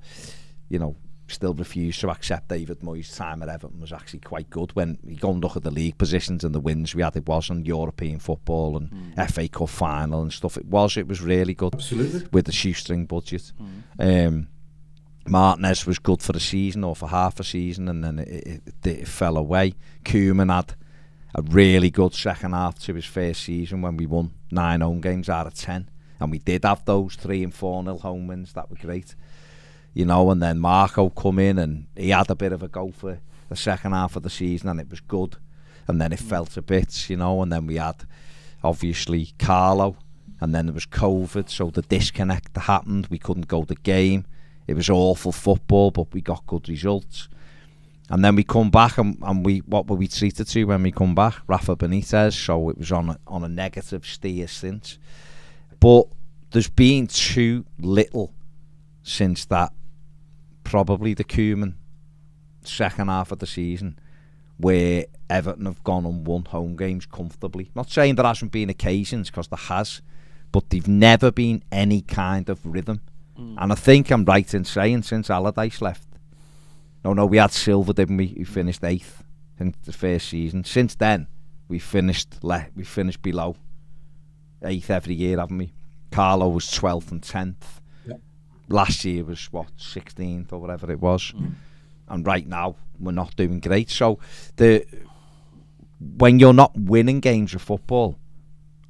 you know, still refuse to accept David Moyes' time at Everton was actually quite good. When you go and look at the league positions and the wins we had, it was on European football and FA Cup final and stuff. It was really good. Absolutely. With the shoestring budget. Martinez was good for a season or for half a season, and then it fell away. Koeman had a really good second half to his first season when we won 9 home games out of 10, and we did have those 3 and 4-0 home wins that were great, you know. And then Marco come in and he had a bit of a go for the second half of the season, and it was good, and then it fell to bits, you know. And then we had obviously Carlo, and then there was COVID, so the disconnect happened. We couldn't go to the game. It was awful football, but we got good results. And then we come back, and what were we treated to when we come back? Rafa Benitez, so it was on a negative steer since. But there's been too little since that, probably the Koeman second half of the season, where Everton have gone and won home games comfortably. Not saying there hasn't been occasions, because there has, but they've never been any kind of rhythm. And I think I'm right in saying since Allardyce left. No, we had Silva, didn't we? We finished 8th in the first season. Since then, we finished below 8th every year, haven't we? Carlo was 12th and 10th. Yep. Last year was, 16th or whatever it was. And right now, we're not doing great. So, when you're not winning games of football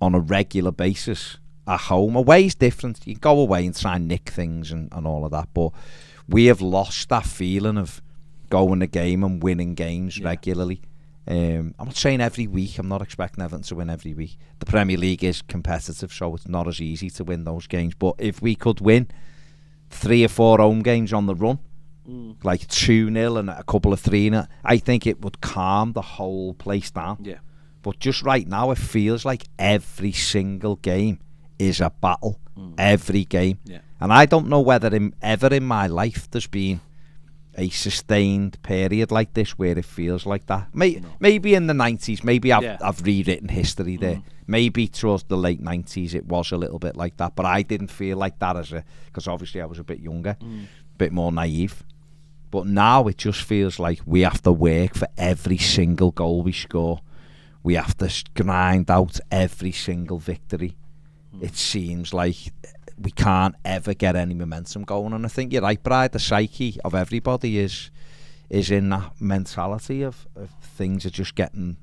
on a regular basis, at home, away is different. You can go away and try and nick things and all of that, but we have lost that feeling of going the game and winning games regularly. I'm not saying every week. I'm not expecting Everton to win every week. The Premier League is competitive, so it's not as easy to win those games. But if we could win 3 or 4 home games on the run, like 2-0 and a couple of 3-0, I think it would calm the whole place down. Yeah. But just right now, it feels like every single game is a battle, every game. Yeah. And I don't know whether ever in my life there's been a sustained period like this where it feels like that. Maybe in the 90s, maybe I've rewritten history there. Maybe towards the late 90s it was a little bit like that, but I didn't feel like that because obviously I was a bit younger, a bit more naive. But now it just feels like we have to work for every single goal we score. We have to grind out every single victory. It seems like we can't ever get any momentum going, and I think you're right, Brad. The psyche of everybody is in that mentality of things are just getting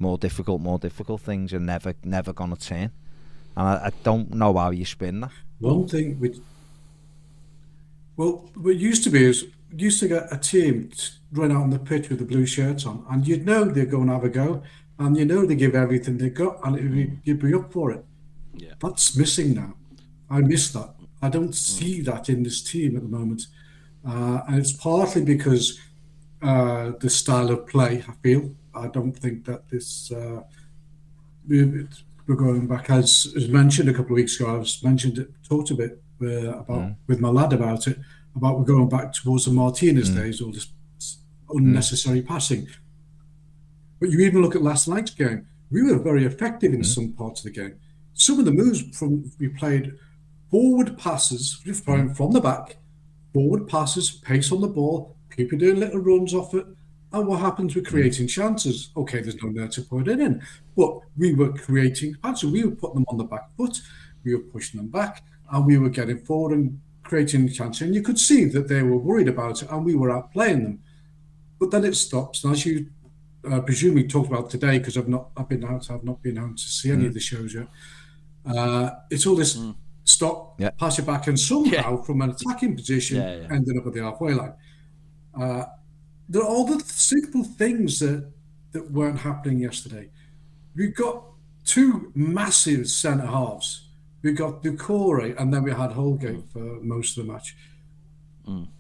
more difficult things are never going to turn, and I don't know how you spin that. One thing what used to be is you used to get a team run out on the pitch with the blue shirts on, and you'd know they're going to have a go, and you know they give everything they got, and you'd be up for it. Yeah. That's missing now. I miss that. I don't see that in this team at the moment. And it's partly because the style of play, I feel. I don't think that this... we're going back, as mentioned a couple of weeks ago, talked a bit about with my lad about it, about we're going back towards the Martinez days, all this unnecessary passing. But you even look at last night's game, we were very effective in some parts of the game. Some of the moves we played forward passes, from the back, forward passes, pace on the ball, people doing little runs off it. And what happens? We're creating chances. Okay, there's no there to put it in. But we were creating chances. We were putting them on the back foot. We were pushing them back. And we were getting forward and creating chances. And you could see that they were worried about it and we were outplaying them. But then it stops. And as you presumably talked about today, because I've not been out to see any of the shows yet. It's all this stop, pass it back, and somehow from an attacking position ended up at the halfway line. There are all the simple things that weren't happening yesterday. We've got 2 massive centre halves we got Ducore, and then we had Holgate for most of the match.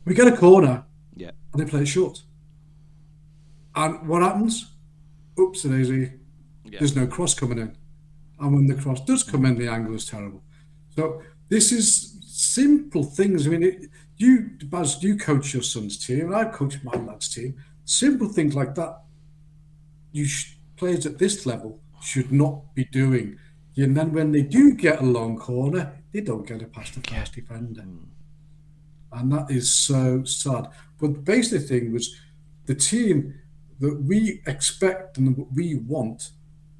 We get a corner, Yeah. and they play it short. And what happens? Oops, daisy. Yeah. There's no cross coming in. And when the cross does come in, the angle is terrible. So this is simple things. I mean, Baz, you coach your son's team, and I coach my lad's team. Simple things like that, players at this level should not be doing. And then when they do get a long corner, they don't get it past the first defender. And that is so sad. But the basic thing was the team that we expect and what we want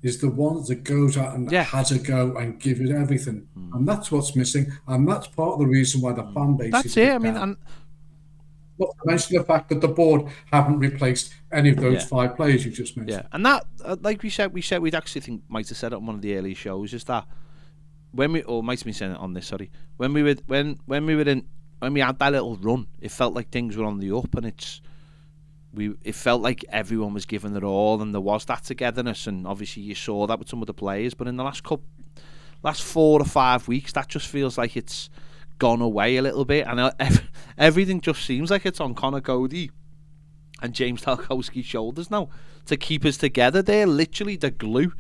is the one that goes out and has a go and give it everything. And that's what's missing. And that's part of the reason why the fan base That's is it. I down. mean, Not to mention the fact that the board haven't replaced any of those 5 players you just mentioned. yeah, and that, like we said we'd actually think might have said it on one of the early shows, is that when we, or might have been saying it on this, sorry, when we had that little run, it felt like things were on the up, and it felt like everyone was giving it all, and there was that togetherness, and obviously you saw that with some of the players. But in the last 4 or 5 weeks, that just feels like it's gone away a little bit, and everything just seems like it's on Connor Cody and James Tarkowski's shoulders now to keep us together. They're literally the glue.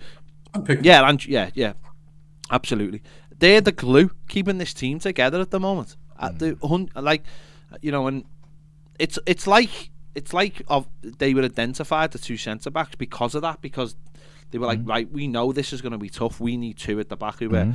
Yeah, absolutely. They're the glue keeping this team together at the moment. And it's like they were identified, the 2 centre backs, because of that, because they were like, right, we know this is going to be tough. We need 2 at the back who were.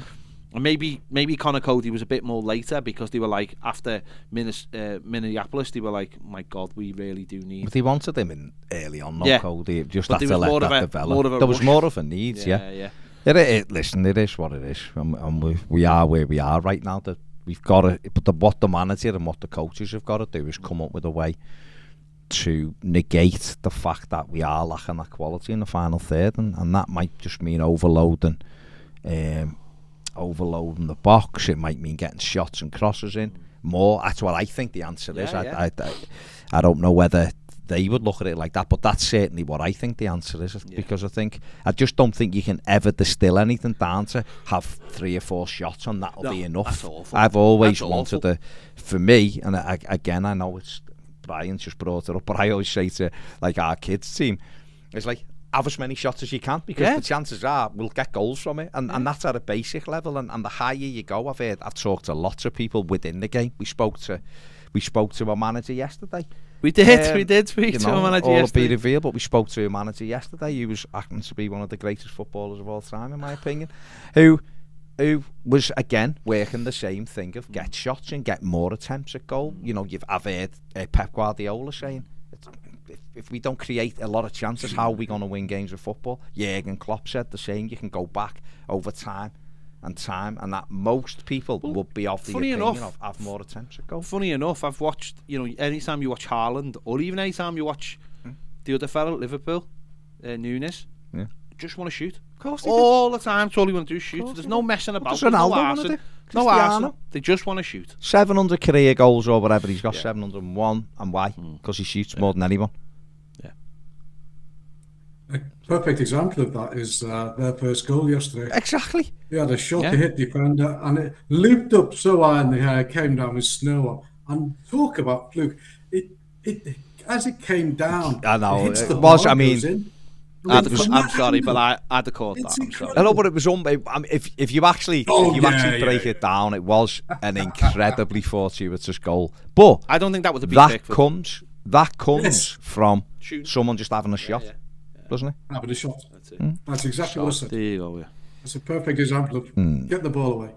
And maybe Connor Cody was a bit more later, because they were like, after Minneapolis, they were like, my God, we really do need. But they wanted him in early on, not Cody. Just but had to let that develop. There was more of a need, yeah. Listen, it is what it is, and we are where we are right now. That we've got to, but what the manager and what the coaches have got to do is come up with a way to negate the fact that we are lacking that quality in the final third, and that might just mean overloading the box. It might mean getting shots and crosses in more. That's what I think the answer is. I don't know whether they would look at it like that, but that's certainly what I think the answer is, because I just don't think you can ever distill anything down to have 3 or 4 shots and that'll be enough. That's awful. I've always wanted for me, and again, I know it's Brian's just brought it up, but I always say to like our kids team, it's like, have as many shots as you can, because the chances are we'll get goals from it, and that's at a basic level, and the higher you go, I've talked to lots of people within the game. We spoke to our manager yesterday. We did speak to a manager yesterday. All be revealed, but we spoke to a manager yesterday who was acting to be one of the greatest footballers of all time, in my opinion, who was again working the same thing of get shots and get more attempts at goal. I've heard Pep Guardiola saying, if we don't create a lot of chances, how are we going to win games of football? Jurgen Klopp said the same. You can go back over time, and that most people would be of the opinion of have more attempts at goal. Funny enough, I've watched, anytime you watch Haaland, or even anytime you watch the other fellow at Liverpool, Nunes, just want to shoot. Of course all the time, that's all you want to do is shoot. There's no messing about. There's no arson. No arson. They just want to shoot. 700 career goals or whatever he's got, 701, and why? Because he shoots more than anyone. A perfect example of that is their first goal yesterday. Exactly. He had a shot to hit defender, and it looped up so high in the air, came down with snow on. And talk about fluke. It as it came down, I know. it hits the It was, bar, I mean, goes in. I'm sorry, but I'd have caught that. I'm sorry. I know, but it was if you actually break it down, it was an incredibly fortuitous goal. But I don't think that was a big that comes from someone just having a shot. Doesn't it? Having a shot. That's exactly what I said. There you go, It's a perfect example of get the ball away.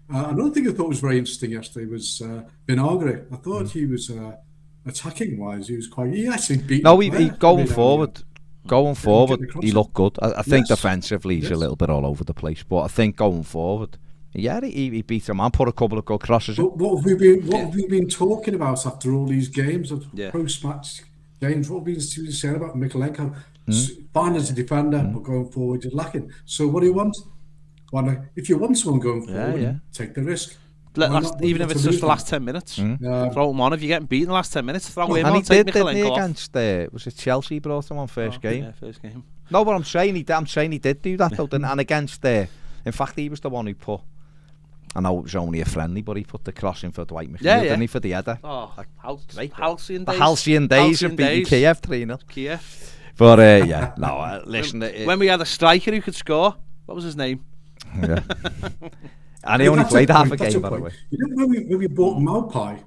Another thing I thought was very interesting yesterday was Vinagre. I thought he was attacking wise. He actually beat. No, he going forward. He looked good. I think defensively he's a little bit all over the place, but I think going forward, he beat him and put a couple of good crosses. But what have we been talking about after all these games of post-match games? What have we been saying about Mikalenko? Fine as a defender, but going forward you're lacking. So what do you want? If you want someone going forward, take the risk. Even if it's just the last 10 minutes, throw him on. If you're getting beaten the last 10 minutes, throw him on. And he did, didn't he, against was it Chelsea brought him on first game? Yeah, first game. No, but I'm saying he did do that though, didn't? And against in fact, he was the one who put I know it was only a friendly, but he put the cross in for Dwight McNeil, didn't he, for the header? Oh, Great. halcyon The days. halcyon days of beating Kiev 3-0. Kiev. But, yeah, no, listen. When we had a striker who could score, what was his name? Yeah. And he only played half a game, by the way. You know, when we bought Maupai,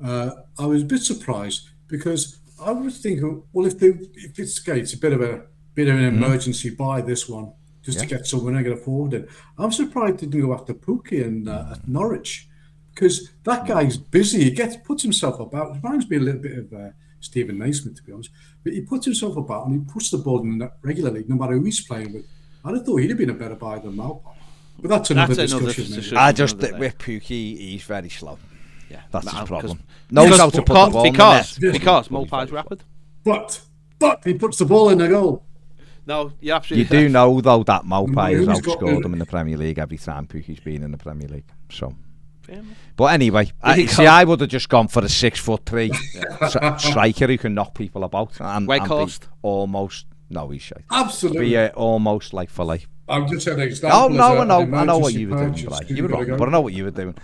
I was a bit surprised because I was thinking, well, if it's a bit of an emergency buy, this one, just to get someone and get a forward in. I'm surprised they didn't go after Pookie and at Norwich, because that guy's busy. He puts himself about. It reminds me a little bit of Stephen Naismith, to be honest. But he puts himself about and he puts the ball in the net regularly, no matter who he's playing with. I'd have thought he'd have been a better buy than Maupai. But that's another discussion. I just with Pookie, he's very slow. Yeah, that's his problem. Knows how to put the ball in the net. Because Maupai's rapid. But he puts the ball in the goal. No, you absolutely. You do know though that Maupai has outscored him in the Premier League every time Pookie's been in the Premier League. So. But anyway, I would have just gone for a 6'3" striker who can knock people about and Weghorst. Almost. No, he's shy. Absolutely. Be almost like for like. I'm just saying an example. Oh no, I know what you were doing, Bri. You were wrong, but I know what you were doing.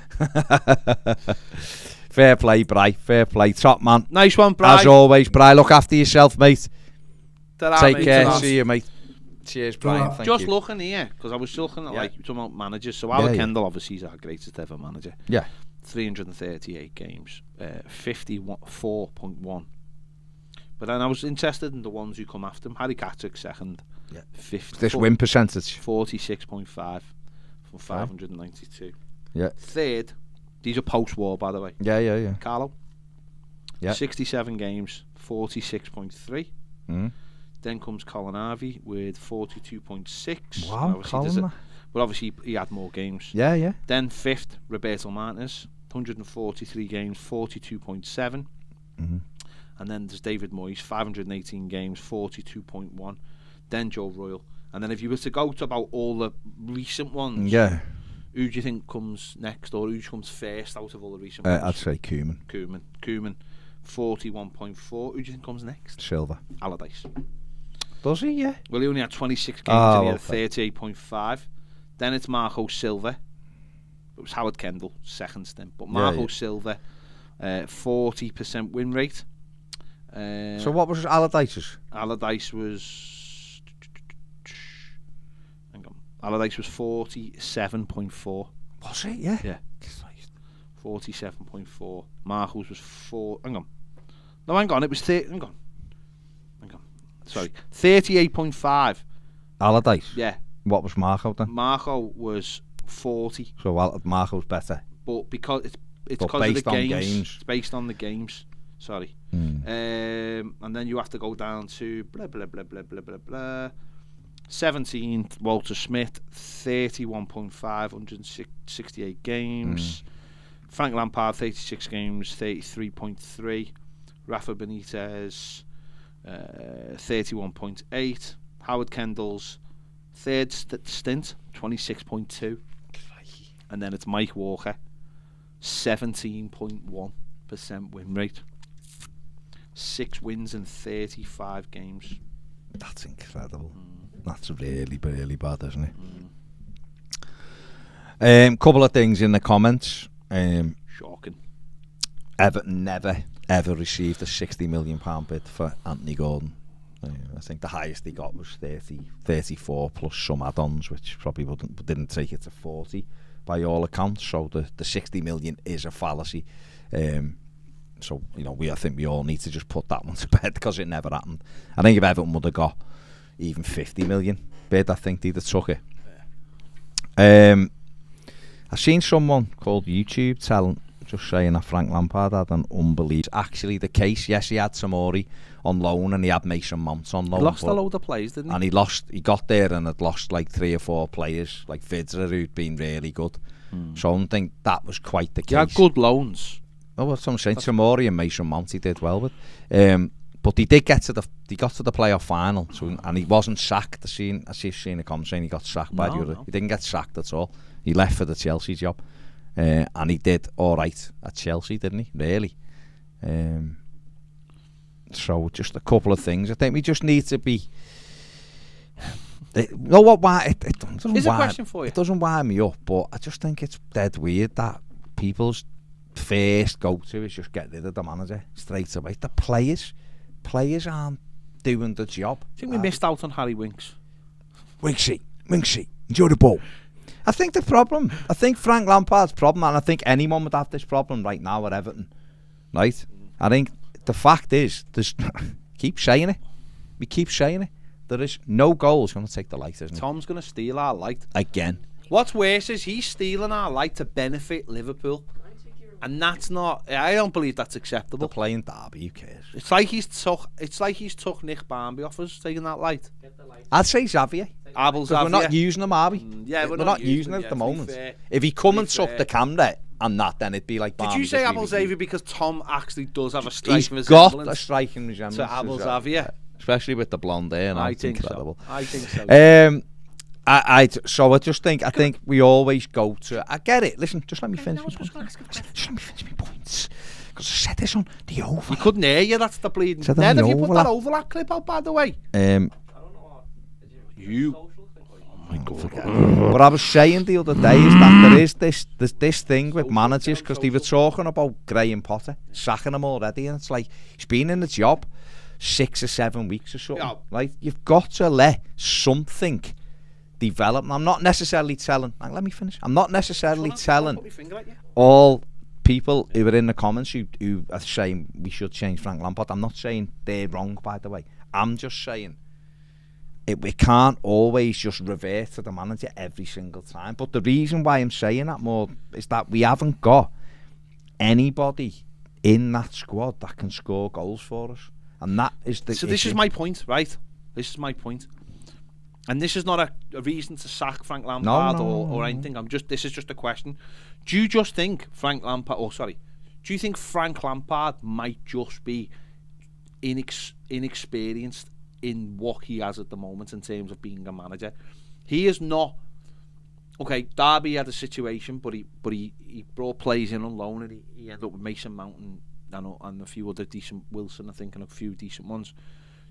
Fair play, Bri. Fair play, top man. Nice one, Bri. As always, Bri. Look after yourself, mate. Take care. See you, mate. Cheers, Brian. Thank just you. Looking here, because I was looking at like talking about managers. So Alec Kendall, obviously, is our greatest ever manager. Yeah. 338 games, 54.1. But then I was interested in the ones who come after him. Harry Catterick second. Yeah. 50. This win percentage. 46.5 from 592. Yeah. Third, these are post-war, by the way. Yeah. Carlo. Yeah. 67 games, 46.3. Then comes Colin Harvey with 42.6. Wow, Colin. But obviously he had more games. Yeah. Then fifth, Roberto Martinez, 143 games, 42.7. And then there's David Moyes, 518 games, 42.1. Then Joe Royle. And then if you were to go to about all the recent ones, who do you think comes next, or who comes first out of all the recent ones? I'd say Koeman. Koeman, 41.4. Who do you think comes next? Silva. Allardyce. Does he? Yeah. Well, he only had 26 games and he had 38.5. Then it's Marco Silva. It was Howard Kendall, second stint. But Marco Silva, 40% win rate. So what was Allardyce's? Allardyce was... Hang on. Allardyce was 47.4. Was it? Yeah. Yeah. 47.4. Marco's was 4... Hang on. No, hang on. It was... Hang on. Sorry. 38.5. Allardyce? Yeah. What was Marco then? Marco was 40. So Marco's better. But because it's because of the games. It's based on the games. Sorry. And then you have to go down to blah blah blah blah blah blah blah. 17th, Walter Smith, 31.5, 168 games. Frank Lampard, 36 games, 33.3. Rafa Benitez, 31.8. Howard Kendall's third stint, 26.2. And then it's Mike Walker, 17.1% win rate. 6 wins in 35 games. That's incredible. That's really, really bad, isn't it? Couple of things in the comments. Shocking. Everton never, ever received a £60 million bid for Anthony Gordon. I think the highest he got was 34 plus some add-ons, which probably didn't take it to 40 by all accounts. So the 60 million is a fallacy. So I think we all need to just put that one to bed because it never happened. I think if Everton would have got even 50 million bid, I think they'd have took it. I've seen someone called YouTube just saying that Frank Lampard had an unbelievable. Actually, the case, yes, he had Tomori on loan and he had Mason Mount on loan. He lost a load of players, didn't he? And he got there and had lost like 3 or 4 players, like Vidra, who'd been really good. So I don't think that was quite the case. He had good loans. Oh, that's what I'm saying. Tomori and Mason Mount he did well with. But he got to the playoff final, and he wasn't sacked. I seen a comment saying he got sacked by the other. He didn't get sacked at all. He left for the Chelsea job, and he did all right at Chelsea, didn't he? Really. So just a couple of things. I think we just need to be. know what? Why it doesn't Here's a wind, question for you. It doesn't wind me up, but I just think it's dead weird that people's first go-to is just get rid of the manager straight away. The players aren't doing the job. I think we missed out on Harry Winks. Winksy, enjoy the ball. I think I think Frank Lampard's problem, and I think anyone would have this problem right now at Everton, right? I think the fact is, keep saying it. We keep saying it. There is no goal is going to take the light, isn't it? Tom's going to steal our light. Again. What's worse is he's stealing our light to benefit Liverpool. And that's not... I don't believe that's acceptable. They're playing Derby, who cares? It's like he's took Nick Barmby off us, taking that light. I'd say Xavier. Abel Because we're not using him, are we? Yeah, we're not using it at the moment. If he come and took the camera and that, then it'd be like... Did you say Abel Xavier because Tom actually does have a striking resemblance? resemblance? He's got a striking resemblance to Abel Xavier. Especially with the blonde hair. I think incredible. So. I think so. So I think we always go to... I get it. Listen, just let me finish my points. Just let me finish my points. Because I said this on the overlap. You couldn't hear you, that's the bleeding. Ned, have you put that overlap clip out, by the way? I don't know. You... Oh my God. What I was saying the other day is that there's this thing with managers, because they were talking about Graham Potter, sacking him already, and it's like, he's been in the job 6 or 7 weeks or something. Yeah. Right? You've got to let something develop. I'm not necessarily telling... Let me finish. I'm not necessarily telling all people who are in the comments who are saying we should change Frank Lampard. I'm not saying they're wrong, by the way. I'm just saying we can't always just revert to the manager every single time. But the reason why I'm saying that more is that we haven't got anybody in that squad that can score goals for us. And that is the issue. This is my point, right? This is my point. And this is not a reason to sack Frank Lampard or anything. This is just a question. Do you just think do you think Frank Lampard might just be inexperienced in what he has at the moment in terms of being a manager? He is not... Okay, Derby had a situation, but he brought players in on loan, and he ended up with Mason Mount and a few other decent... Wilson, I think, and a few decent ones.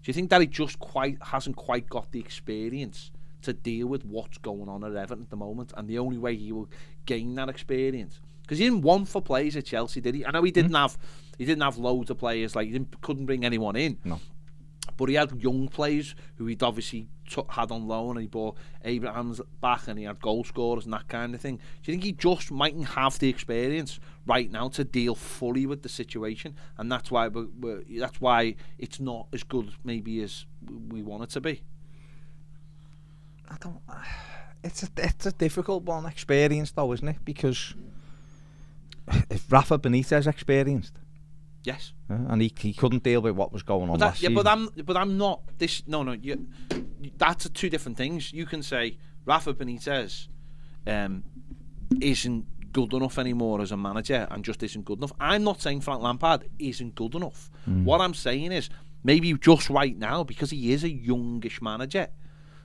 Do you think that he just hasn't quite got the experience to deal with what's going on at Everton at the moment? And the only way he will gain that experience, because he didn't want for players at Chelsea, did he? I know he didn't have loads of players, like couldn't bring anyone in. No. But he had young players who he'd obviously had on loan, and he brought Abrahams back, and he had goal scorers and that kind of thing. Do you think he just mightn't have the experience right now to deal fully with the situation, and that's why it's not as good maybe as we want it to be? I don't. It's a difficult one, experience though, isn't it? Because if Rafa Benitez experienced. Yes. And he couldn't deal with what was going on last season. But I'm not this. No. That's two different things. You can say Rafa Benitez isn't good enough anymore as a manager and just isn't good enough. I'm not saying Frank Lampard isn't good enough. What I'm saying is maybe just right now, because he is a youngish manager,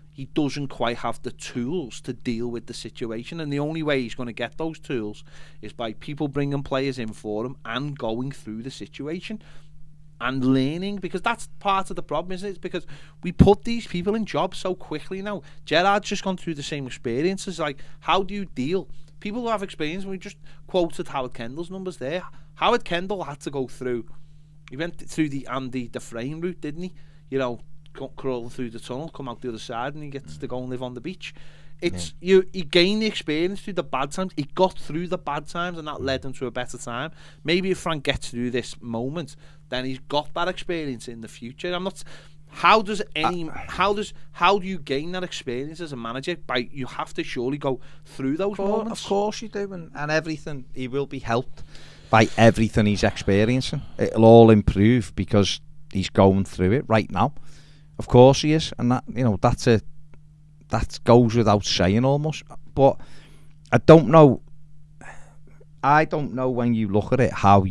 he doesn't quite have the tools to deal with the situation, and the only way he's going to get those tools is by people bringing players in for him and going through the situation and learning, because that's part of the problem, isn't it? It's because we put these people in jobs so quickly now. Gerrard's just gone through the same experiences. Like, how do you deal? People who have experience, we just quoted Howard Kendall's numbers there. Howard Kendall had to go through, he went through the Andy Dufresne route, didn't he? You know, crawl through the tunnel, come out the other side, and he gets to go and live on the beach. It's you gain the experience through the bad times. He got through the bad times, and that led him to a better time. Maybe if Frank gets through this moment, then he's got that experience in the future. I'm not. How do you gain that experience as a manager? You have to surely go through those moments. Of course you do, and everything. He will be helped by everything he's experiencing. It'll all improve because he's going through it right now. Of course he is, and that goes without saying almost. But I don't know when you look at it how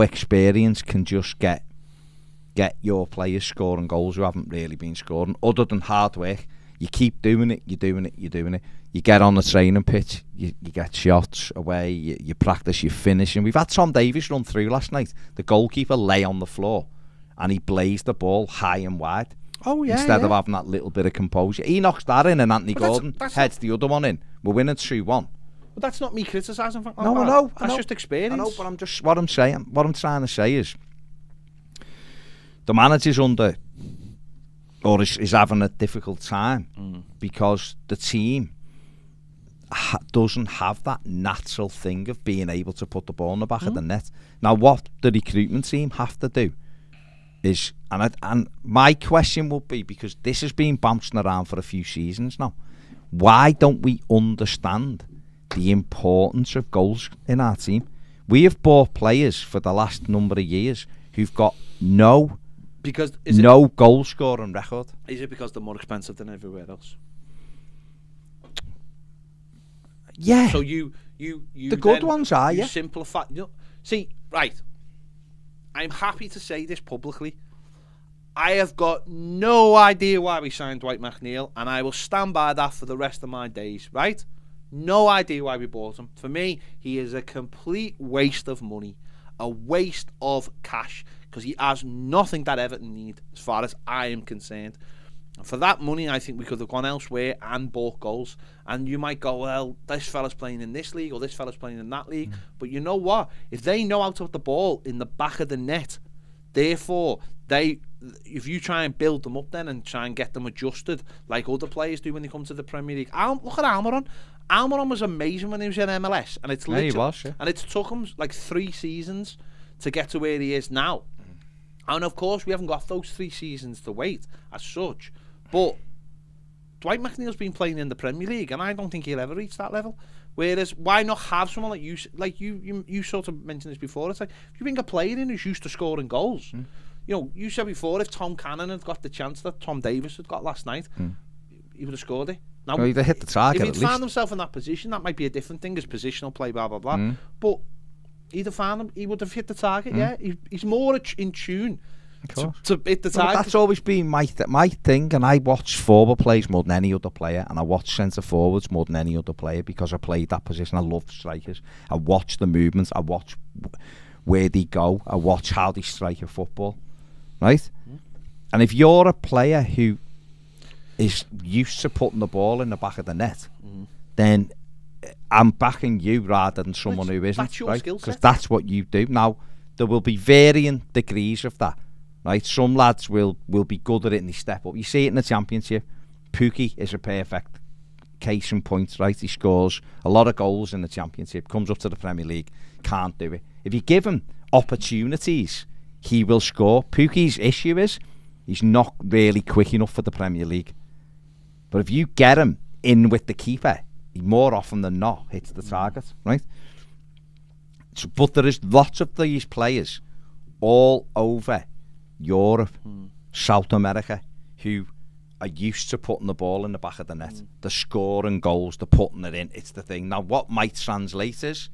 experience can just get your players scoring goals who haven't really been scoring, other than hard work. You keep doing it, you're doing it. You get on the training pitch, you get shots away, you practice, you finish. And we've had Tom Davies run through last night. The goalkeeper lay on the floor and he blazed the ball high and wide. Oh, yeah, Instead yeah. of having that little bit of composure. He knocks that in and Anthony But that's- Gordon that's heads the other one in. We're winning 2-1. But that's not me criticising. No, I know. That's just experience. I know, but what I'm trying to say is the manager's under, or is having a difficult time because the team doesn't have that natural thing of being able to put the ball in the back of the net. Now, what the recruitment team have to do is, and my question will be, because this has been bouncing around for a few seasons now, why don't we understand the importance of goals in our team? We have bought players for the last number of years who've got no goal scoring record. Is it because they're more expensive than everywhere else? Yeah. So you the good ones are, you yeah. simplify. See, right. I'm happy to say this publicly. I have got no idea why we signed Dwight McNeil, and I will stand by that for the rest of my days, right? No idea why we bought him. For me, he is a complete waste of money, a waste of cash, because he has nothing that Everton need, as far as I am concerned. And for that money, I think we could have gone elsewhere and bought goals. And you might go, well, this fella's playing in this league or this fella's playing in that league. But you know what? If they know how to put the ball in the back of the net, therefore, if you try and build them up then and try and get them adjusted like other players do when they come to the Premier League. Look at Almiron. Almiron was amazing when he was in MLS. And it's literally, he was, yeah. And it took him like 3 seasons to get to where he is now. And of course, we haven't got those 3 seasons to wait as such. But Dwight McNeil's been playing in the Premier League, and I don't think he'll ever reach that level. Whereas, why not have someone like you sort of mentioned this before? It's like, if you bring a player in who's used to scoring goals, you know, you said before, if Tom Cannon had got the chance that Tom Davis had got last night, he would have scored it. Now, Well, he'd have hit the target if at he'd least. found himself in that position, that might be a different thing, as positional play, blah, blah, blah. But he'd have found him, he would have hit the target, yeah. He's more in tune to hit the target. But that's always been my thing, and I watch forward plays more than any other player, and I watch centre forwards more than any other player because I played that position. I love strikers. I watch the movements. I watch where they go. I watch how they strike a football, right? And if you're a player who is used to putting the ball in the back of the net, then I'm backing you rather than someone who isn't. That's your right? skill set. Because that's what you do. Now, there will be varying degrees of that. Right, some lads will be good at it and they step up. You see it in the Championship. Pukki is a perfect case in point, right? He scores a lot of goals in the Championship, comes up to the Premier League, can't do it. If you give him opportunities, he will score. Pukki's issue is he's not really quick enough for the Premier League. But if you get him in with the keeper, he more often than not hits the target, right? So, but there is lots of these players all over Europe, South America, who are used to putting the ball in the back of the net. They're scoring goals, they're putting it in. It's the thing. Now, what might translate is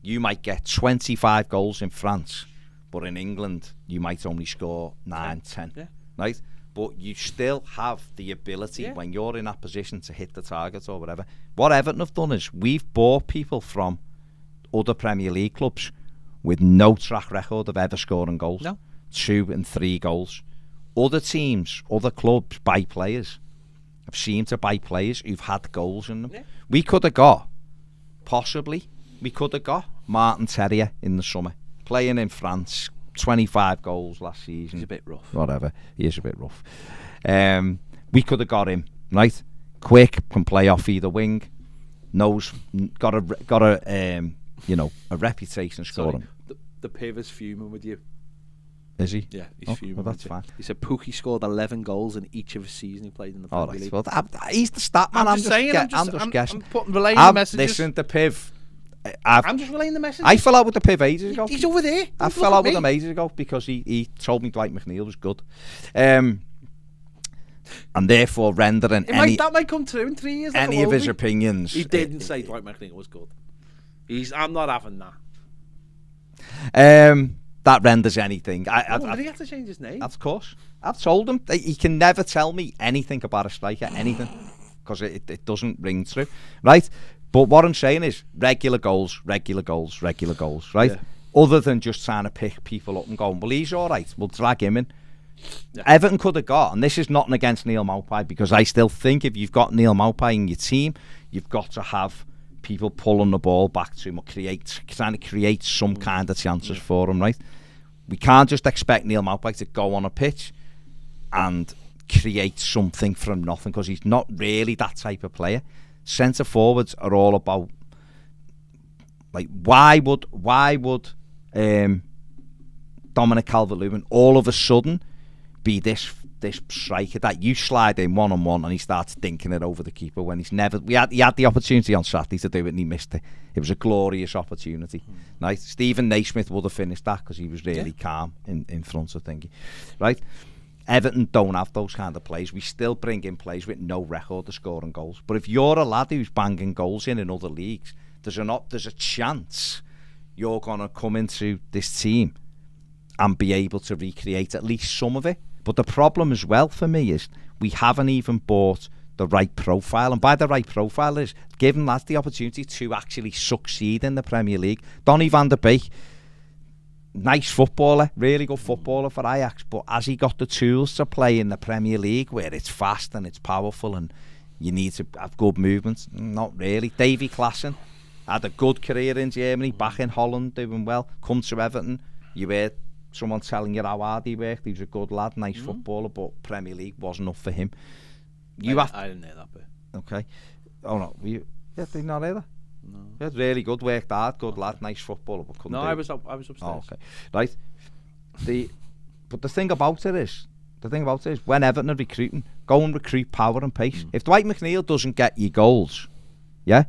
you might get 25 goals in France, but in England, you might only score 9, 10, right? But you still have the ability when you're in that position to hit the target or whatever. What Everton have done is we've bought people from other Premier League clubs with no track record of ever scoring goals. No. 2 and 3 goals. Other teams, other clubs buy players. I've seen to buy players who've had goals in them. Yeah. We could have got Martin Terrier in the summer, playing in France, 25 goals last season. He's a bit rough. Whatever, he is a bit rough. We could have got him, right? Quick, can play off either wing, got a reputation scoring. The Piver's fuming with you. Is he? Yeah, he's fuming. Well, that's fine. He said Pukki scored 11 goals in each of his seasons he played in the Premier League. Well, he's the stat man. I'm just guessing. I'm relaying the messages. Listen, the Piv. I'm just relaying the messages. I fell out with the Piv ages ago. He's over there. I fell out with him ages ago because he told me Dwight McNeil was good. And therefore rendering that might come true in 3 years. Any of his opinions. He didn't say Dwight McNeil was good. I'm not having that. That renders anything. Did he have to change his name? Of course. I've told him. He can never tell me anything about a striker, anything, because it doesn't ring true, right? But what I'm saying is regular goals, right? Yeah. Other than just trying to pick people up and going, well, he's all right, we'll drag him in. Yeah. Everton could have got, and this is nothing against Neil Maupay, because I still think if you've got Neil Maupay in your team, you've got to have people pulling the ball back to him or trying to create some kind of chances for him, right? We can't just expect Neil Maupay to go on a pitch and create something from nothing, because he's not really that type of player. Centre forwards are all about, like, why would Dominic Calvert-Lewin all of a sudden be this striker that you slide in one-on-one and he starts dinking it over the keeper when he's never... He had the opportunity on Saturday to do it and he missed it. It was a glorious opportunity. Right? Stephen Naismith would have finished that because he was really calm in front of thingy. Right? Everton don't have those kind of plays. We still bring in plays with no record of scoring goals. But if you're a lad who's banging goals in other leagues, there's a chance you're going to come into this team and be able to recreate at least some of it. But the problem as well for me is we haven't even bought the right profile. And by the right profile is giving lads the opportunity to actually succeed in the Premier League. Donny van der Beek, nice footballer, really good footballer for Ajax, but has he got the tools to play in the Premier League where it's fast and it's powerful and you need to have good movements? Not really. Davy Klaassen had a good career in Germany, back in Holland, doing well. Come to Everton, you heard someone telling you how hard he worked. He was a good lad, nice footballer, but Premier League wasn't enough for him. I didn't hear that bit. Okay. Oh no, did you not hear that? No. He had really good, worked hard, good lad, nice footballer, but couldn't do it. I was upstairs. Oh, okay. Right. But the thing about it is, when Everton are recruiting, go and recruit power and pace. If Dwight McNeil doesn't get you goals, yeah,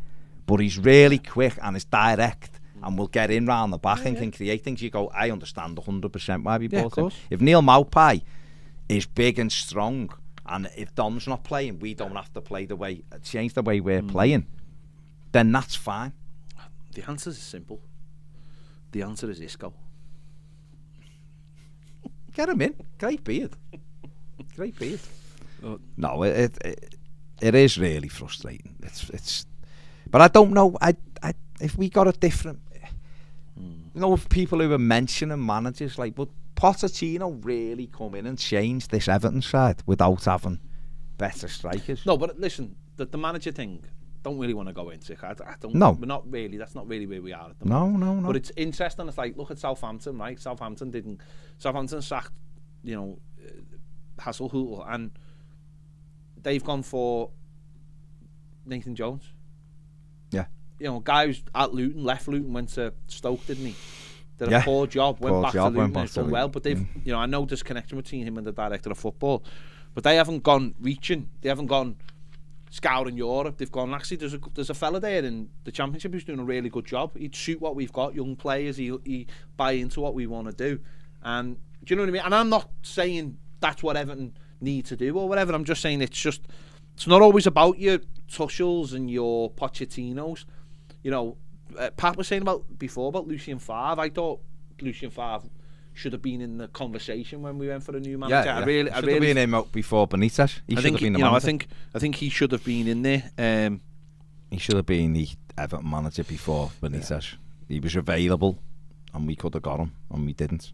but he's really quick and is direct and will get in round the back and can create things, you go, I understand 100% why we bought him. If Neil Maupay is big and strong, and if Dom's not playing, we don't have to change the way we're playing, then that's fine. The answer is simple. The answer is Isco. Get him in. Great beard. No, it is really frustrating. It's but I don't know. If we got a different, if people who are mentioning managers like, would Pochettino really come in and change this Everton side without having better strikers? No, but listen, the manager thing, don't really want to go into it. I don't. No, we're not really. That's not really where we are at the moment. No. But it's interesting. It's like, look at Southampton, right? Southampton sacked, Hasselhoff, and they've gone for Nathan Jones. Yeah. Guy who's at Luton, left Luton, went to Stoke, didn't he? Did a poor job, went back to Luton, and done well. But they've, I know there's connection between him and the director of football, but they haven't gone reaching. They haven't gone scouring Europe. They've gone, actually, there's a fella there in the Championship who's doing a really good job. He'd suit what we've got, young players. He buy into what we want to do. And do you know what I mean? And I'm not saying that's what Everton need to do or whatever. I'm just saying it's not always about your Tuchels and your Pochettinos. Pat was saying about Lucien Favre. I thought Lucien Favre should have been in the conversation when we went for a new manager. Yeah. I really have been in out before Benitez. He should have been the manager. I think he should have been in there. He should have been the Everton manager before Benitez. He was available, and we could have got him, and we didn't.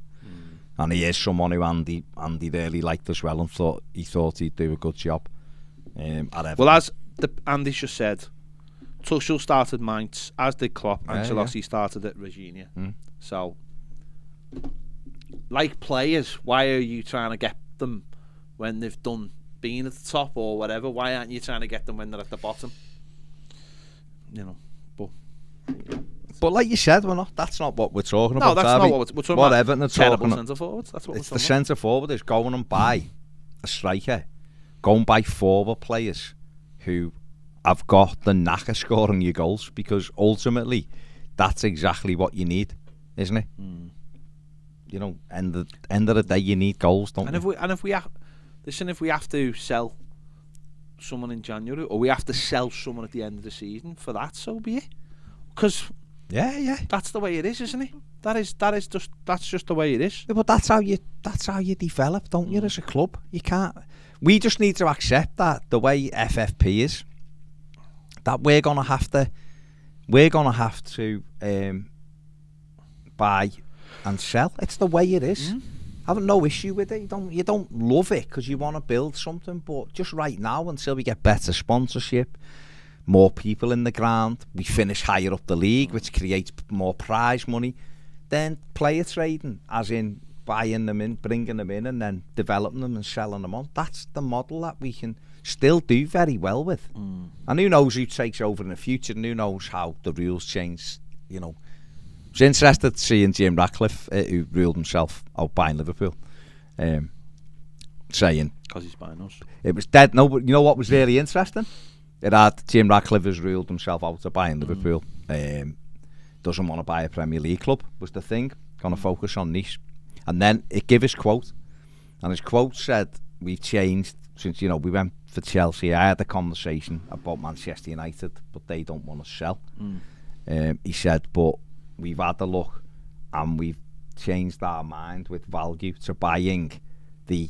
And he is someone who Andy really liked as well, and thought he'd do a good job. At Everton. Well, as Andy just said, Tuchel started Mainz, as did Klopp. Ancelotti started at Regina. So, like players, why are you trying to get them when they've done being at the top or whatever? Why aren't you trying to get them when they're at the bottom? But like you said, that's not what we're talking about. No, that's not what we're talking about. Everton are talking about. Centre forwards. That's what it's the centre forward is going and buy a striker, going by forward players who have got the knack of scoring your goals, because ultimately that's exactly what you need, isn't it? End of the day, you need goals, don't you? If we have to sell someone in January, or we have to sell someone at the end of the season for that, so be it. Because that's the way it is, isn't it? That's just the way it is. Yeah, but that's how you develop, don't you? As a club, you can't. We just need to accept that the way FFP is, that we're gonna have to buy and sell. It's the way it is. I have no issue with it. You don't love it because you want to build something, but just right now, until we get better sponsorship, more people in the ground, we finish higher up the league, which creates more prize money, then player trading, as in buying them in, bringing them in, and then developing them and selling them on. That's the model that we can still do very well with. And who knows who takes over in the future, and who knows how the rules change, you know. I was interested seeing Jim Ratcliffe, who ruled himself out buying Liverpool, saying... Because he's buying us. It was dead. No, but you know what was really interesting? It had Jim Ratcliffe has ruled himself out of buying Liverpool. Doesn't want to buy a Premier League club, was the thing. Going to focus on niche. And then it gave his quote. And his quote said, we've changed since, you know, we went for Chelsea. I had a conversation about Manchester United, but they don't want to sell. He said, but we've had a look and we've changed our mind with value to buying the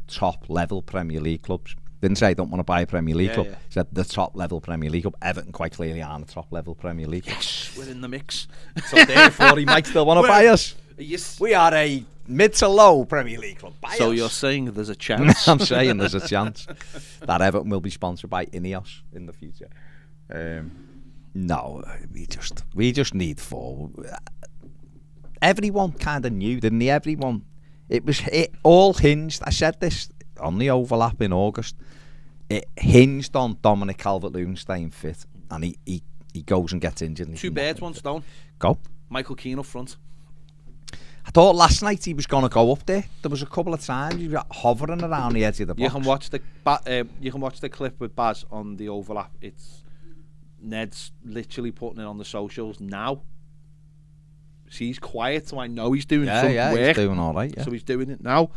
top level Premier League clubs. Didn't say I don't want to buy a Premier League club. He said the top level Premier League club. Everton quite clearly aren't a top level Premier League club. Yes, we're in the mix. So therefore he might still want to buy us. Yes. We are a mid to low Premier League club. Buy So us. you're saying there's a chance? I'm saying there's a chance that Everton will be sponsored by Ineos in the future. No, we just need forward. Everyone kind of knew, didn't they? Everyone. It all hinged. I said this on the overlap in August. It hinged on Dominic Calvert-Lewin staying fit, and he goes and gets injured. And Two birds, one stone. Go. Michael Keane up front. I thought last night he was going to go up there. There was a couple of times he was hovering around the edge of the box. You can watch the clip with Baz on the overlap. It's Ned's literally putting it on the socials now. See, he's quiet, so I know he's doing some work. He's doing all right. Yeah. So he's doing it now.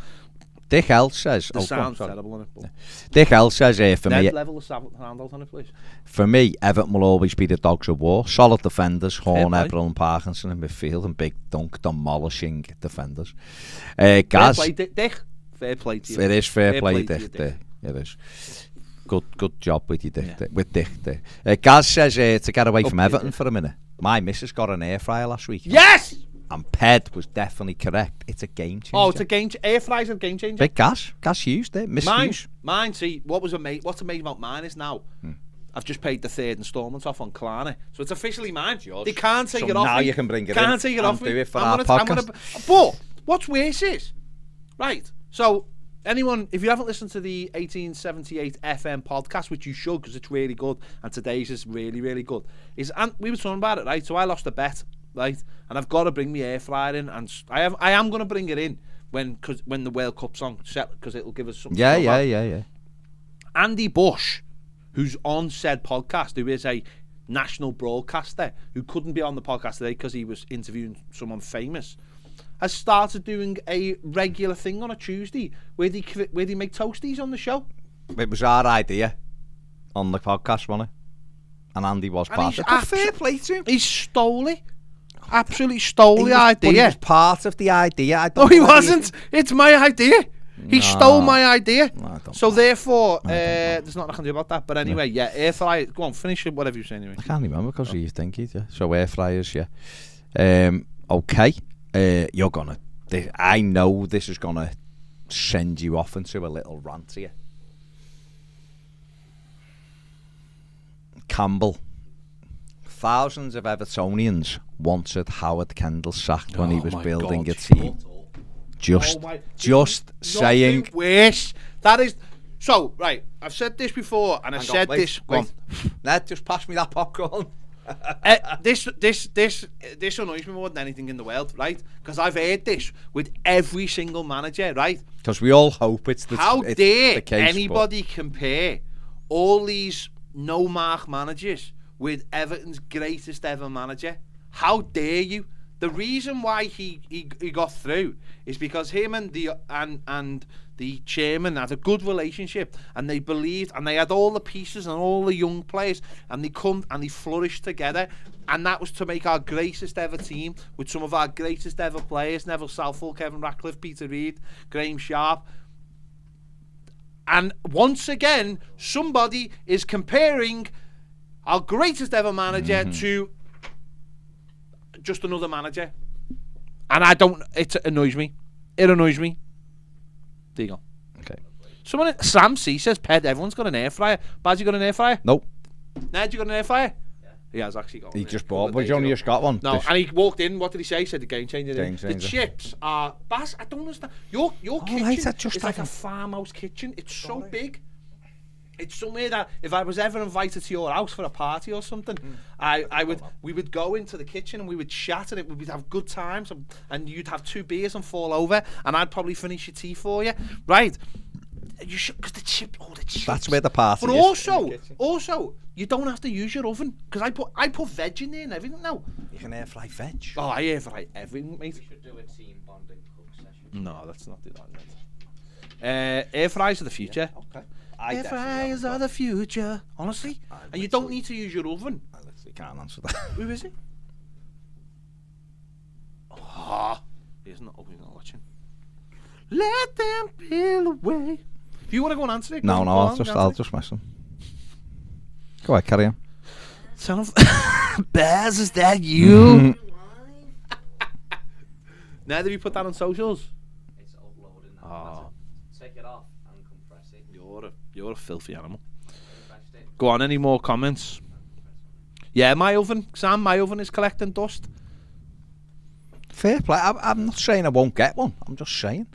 Dick L says... The sound's terrible on it. But Dick L says for Ned me... level the handles on it, please. For me, Everton will always be the dogs of war. Solid defenders, Horn, Eberl and Parkinson in midfield, and big dunk demolishing defenders. Gaz... Fair play, Dick. Fair play to you. It is fair play, to Dick. you, It is. Good job with you, Dick. With Dick. Gaz says to get away from Everton for a minute. My missus got an air fryer last week. Yes! And Ped was definitely correct. It's a game changer. Oh, it's a game changer. Air fryer's a game changer. Big Gas used it. Mine. See, what's amazing about mine is now I've just paid the third instalment off on Klarna, so it's officially mine. They can't take it off. Now me. you can bring it can't in. Take it off. Do it for our podcast. But what's worse is, right? So anyone, if you haven't listened to the 1878 FM podcast, which you should because it's really good, and today's is really, really good, and we were talking about it, right? So I lost a bet. Right, and I've got to bring my air fryer in, and I am going to bring it in when the World Cup's on, because it'll give us something. Yeah. Andy Bush, who's on said podcast, who is a national broadcaster, who couldn't be on the podcast today because he was interviewing someone famous, has started doing a regular thing on a Tuesday where they make toasties on the show. It was our idea on the podcast, wasn't it? And Andy was part of it. Fair play to him. He stole it. Absolutely stole the idea. But he was part of the idea. No, he wasn't. It's my idea. He stole my idea. So therefore, there's nothing I can do about that. But anyway, air fryer. Go on, finish it, whatever you're saying anyway. I can't remember because you think it. Yeah. So air fryers, yeah. Okay. You're gonna. I know this is gonna send you off into a little rant here. Campbell. Thousands of Evertonians wanted Howard Kendall sacked when he was building a team. Just saying. Wish that is so right. I've said this before, and I said this. Wait. Ned, just pass me that popcorn. This annoys me more than anything in the world, right? Because I've heard this with every single manager, right? Because we all hope it's the How it's dare the case, anybody compare all these no-mark managers with Everton's greatest ever manager? How dare you? The reason why he got through is because him and the chairman had a good relationship, and they believed, and they had all the pieces and all the young players, and they flourished together, and that was to make our greatest ever team with some of our greatest ever players: Neville Southall, Kevin Ratcliffe, Peter Reid, Graham Sharp. And once again, somebody is comparing our greatest ever manager to just another manager, and it annoys me. It annoys me. There you go. Okay. Someone, Sam C says, Ped, everyone's got an air fryer. Baz, you got an air fryer? Nope. Ned, you got an air fryer? Yeah. He has actually got one. He just bought, but you only just got one. No, and he walked in, what did he say? He said the game changer. Game The changer. chips are, Baz, I don't understand. Your kitchen right, that's just is like a like farmhouse kitchen. It's so big. It's somewhere that if I was ever invited to your house for a party or something, we would go into the kitchen and we would chat and we'd have good times and you'd have 2 beers and fall over and I'd probably finish your tea for you, right? You should, because the chips. That's where the party but is. also, you don't have to use your oven because I put veg in there and everything now. You can air fry veg. Oh, I air fry everything, mate. We should do a team bonding cook session. No, let's not do that, mate. Air fryers are the future. Okay. Air fryers are the future, honestly. And you don't need to use your oven. I literally can't answer that. Who is it? Oh, he's not watching. Let them peel away. If you want to go and answer it, No, I'll just mess them. Go ahead, carry on. Son of Baz, is that you? Now that you put that on socials? It's uploading now. Oh. Take it off and compress it. You're a filthy animal. Compressed it. Go on, any more comments? Yeah, my oven, Sam, my oven is collecting dust. Fair play. I'm not saying I won't get one. I'm just saying.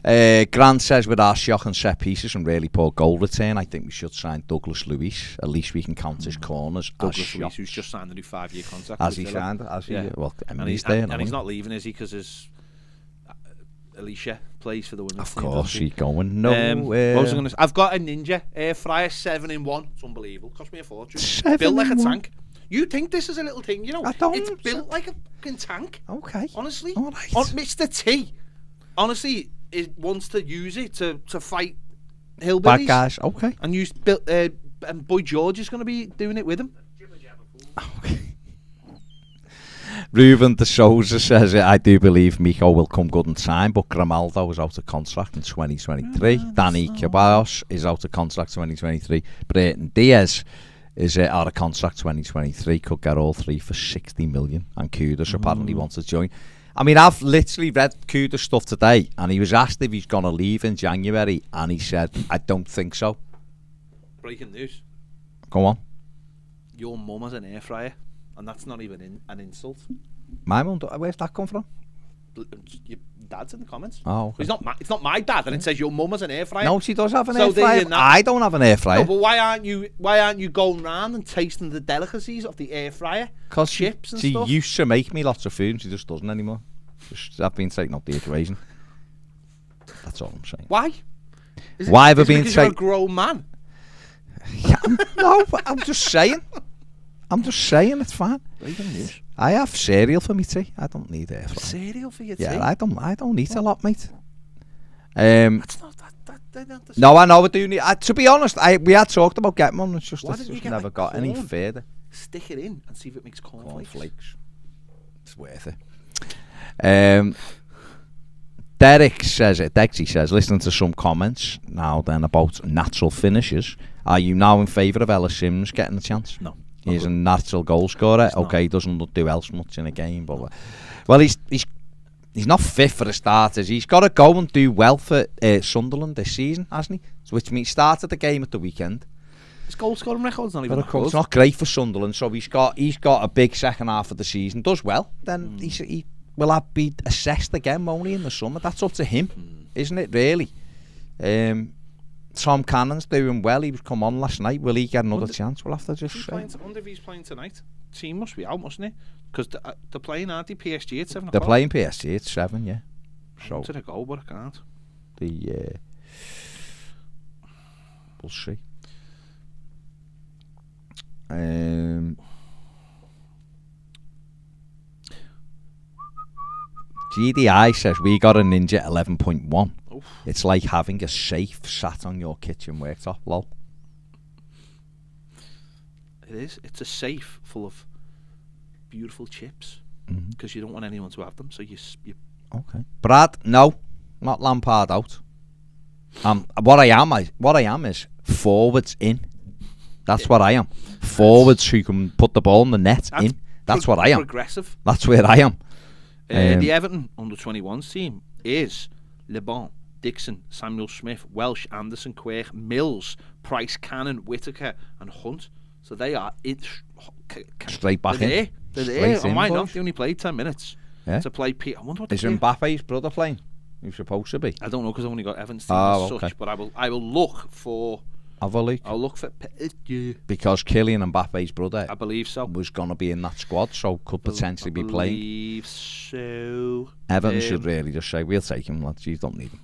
Grant says with our shock and set pieces and really poor goal return, I think we should sign Douglas Luiz. At least we can count his corners. Douglas Luiz, who's just signed a new 5-year contract. As he signed, well, and he's there. And he's not leaving, is he? Because his Alicia plays for the women's Of team. course, she's going nowhere. What was I gonna say? I've got a Ninja air fryer 7-in-1. It's unbelievable. Cost me a fortune. 7 Built like a in 1? tank. You think this is a little thing, you know? I don't. It's built like a fucking tank. Okay. Honestly. All right. Mr. T, honestly, it wants to use it to fight hillbillies. Bad guys. Okay. And and Boy George is going to be doing it with him. Okay. Ruben de Souza says, I do believe Miko will come good in time, but Grimaldo is out of contract in 2023. Danny Ceballos is out of contract 2023. Brayton Diaz is out of contract 2023. Could get all 3 for 60 million. And Kudus apparently wants to join. I mean, I've literally read Kudus stuff today, and he was asked if he's going to leave in January, and he said, I don't think so. Breaking news. Go on. Your mum has an air fryer, and that's not even an insult. My mum, where's that come from? Your dad's in the comments. Oh, okay. It's not my dad, and it says your mum has an air fryer. No, she does have an So air there fryer. you're not- I don't have an air fryer. No, but why aren't you going round and tasting the delicacies of the air fryer? Because chips and she stuff. used to make me lots of food, and she just doesn't anymore. I've been taking up the equation. That's all I'm saying. Why? Why have I been because you're a taking? grown man? Yeah, no, but I'm just saying. It's fine. Breaking news. I have cereal for me tea. I don't need air fryer. Cereal for your tea? Yeah, I don't eat a lot, mate. That's not that. No, I know I do need. To be honest, we had talked about getting one. It's just Why it's didn't you just get, never like, got any corn? further. Stick it in and see if it makes cornflakes. Cornflakes. It's worth it. Derek says it. Dexy says, listening to some comments now then about natural finishes, are you now in favour of Ellis Sims getting a chance? No. He's a natural goal scorer. Okay, he doesn't do else much in a game, but well, he's not fit for the starters. He's got to go and do well for Sunderland this season, hasn't he? So, which means he started the game at the weekend. His goal scoring record's not even that good. It's not great for Sunderland, so he's got a big second half of the season. Does well, then he will be assessed again only in the summer. That's up to him, isn't it? Really. Tom Cannon's doing well. He was come on last night. Will he get another chance? We'll have to just say. I wonder if he's playing tonight. Team must be out, mustn't he? Because they're playing, aren't they? PSG at 7 o'clock. They're playing PSG at 7, yeah. I wanted to go, but I can't. We'll see. GDI says we got a Ninja 11.1. It's like having a safe sat on your kitchen worktop. Lol. It is. It's a safe full of beautiful chips because you don't want anyone to have them. So you. Okay. Brad, no, not Lampard out. What I am is forwards in. That's what I am. Forwards who can put the ball in the net in. That's what I am. Progressive. That's where I am. The Everton under-21s team is Le Bon, Dixon, Samuel Smith, Welsh, Anderson, Quirk, Mills, Price, Cannon, Whittaker and Hunt. So they are Straight back they're in. there. They're there. Straight And why in, not? boys. They only played 10 minutes to play Pete. I wonder what Is Mbappe's brother playing? He's supposed to be. I don't know because I've only got Evans team as such, but I will look for... Have a look. I'll look for... Because Kylian Mbappe's brother I believe so. was going to be in that squad, so could potentially be playing. I believe so. Everton should really just say, we'll take him, lads, you don't need him.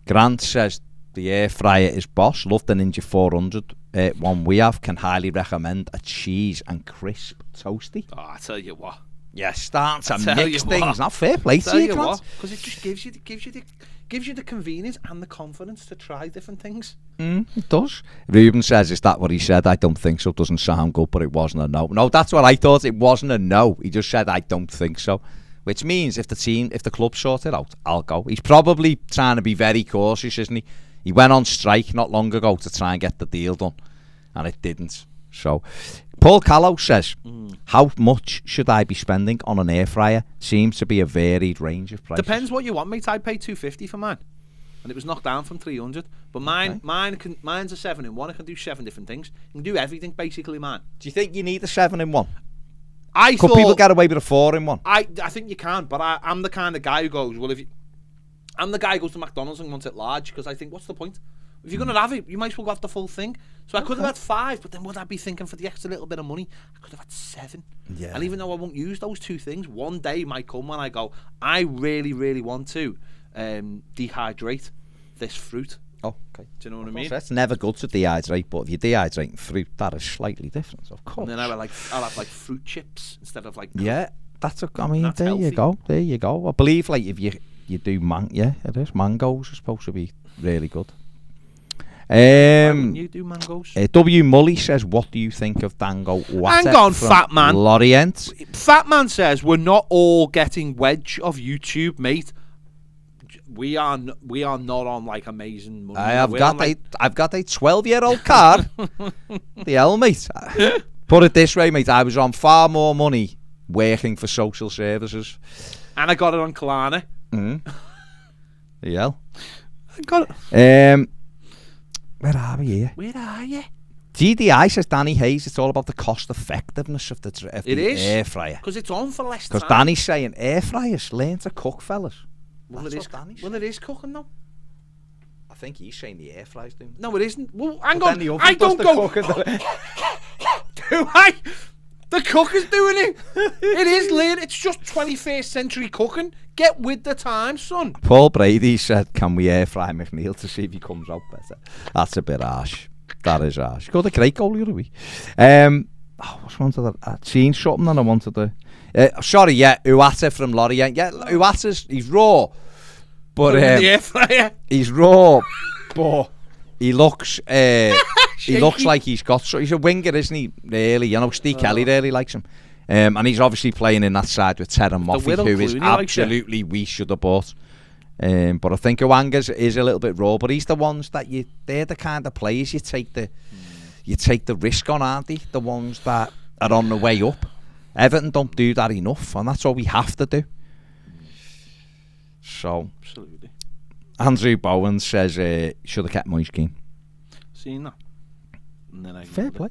Grant says, the air fryer is boss. Love the Ninja 400 one we have. Can highly recommend a cheese and crisp toasty. Oh, I tell you what. Yeah, starting to tell mix you things. what. Not fair play to Tell you, you Grant. what, because it just gives you the convenience and the confidence to try different things. It does. Ruben says, is that what he said? I don't think so. Doesn't sound good, but it wasn't a no. No, that's what I thought. It wasn't a no. He just said, I don't think so. Which means if the club sort it out, I'll go. He's probably trying to be very cautious, isn't he? He went on strike not long ago to try and get the deal done, and it didn't. So, Paul Callow says, how much should I be spending on an air fryer? Seems to be a varied range of prices. Depends what you want, mate. I paid $250 for mine, and it was knocked down from $300. But mine's a 7-in-1. It can do 7 different things. You can do everything basically, man. Do you think you need a 7-in-1? Could people get away with a 4-in-1? I think you can, but I'm the kind of guy who goes, well, I'm the guy who goes to McDonald's and wants it large, because I think, what's the point? If you're going to have it, you might as well have the full thing. So I could have had 5, but then would I be thinking for the extra little bit of money? I could have had 7. Yeah. And even though I won't use those 2 things, one day might come when I go, I really, really want to dehydrate this fruit. Oh, okay. Do you know what I mean? It's never good to dehydrate, but if you're dehydrating fruit, that is slightly different, of course. And then I'll have like fruit chips instead of like... Yeah, that's there healthy. you go. There you go. I believe like if you do it is. Mangoes are supposed to be really good. Why wouldn't you do mangoes? W. Mully says, what do you think of Dango Water? Hang on, from fat man. Lorient? Fat man says, we're not all getting wedge of YouTube, mate. We are not on like amazing money. I've got a 12-year-old car. The hell, mate. Put it this way, mate. I was on far more money working for social services. And I got it on Kalana. The hell. I got it. Where are we here? Where are you? GDI says, Danny Hayes, it's all about the cost effectiveness of the air fryer. Because it's on for less time. Because Danny's saying, air fryers, learn to cook, fellas. Well, it is cooking, though. I think he's saying the air fryer's doing. No, it isn't. Well, hang But on. then the oven I does don't the go... cooking. Do I? The cooker's doing it. It is late. It's just 21st century cooking. Get with the time, son. Paul Brady said, can we air fry McNeil to see if he comes out better? That's a bit harsh. That is harsh. Got a great goal the other week. What's one to that? I'd seen something and I wanted to... Uata from Lorient. Yeah, Uata's, he's raw. But the air fryer. He's raw, but he looks... he looks like he's got... So he's a winger, isn't he? Really, you know, Steve Kelly really likes him. And he's obviously playing in that side with Terran Moffey, who is absolutely we should have bought. But I think Owanga's is a little bit raw. But he's the ones that they're the kind of players you take the risk on, aren't they? The ones that are on the way up. Everton don't do that enough, and that's what we have to do. So, absolutely. Andrew Bowen says, should have kept Moise Keane. Seen that. And then fair play.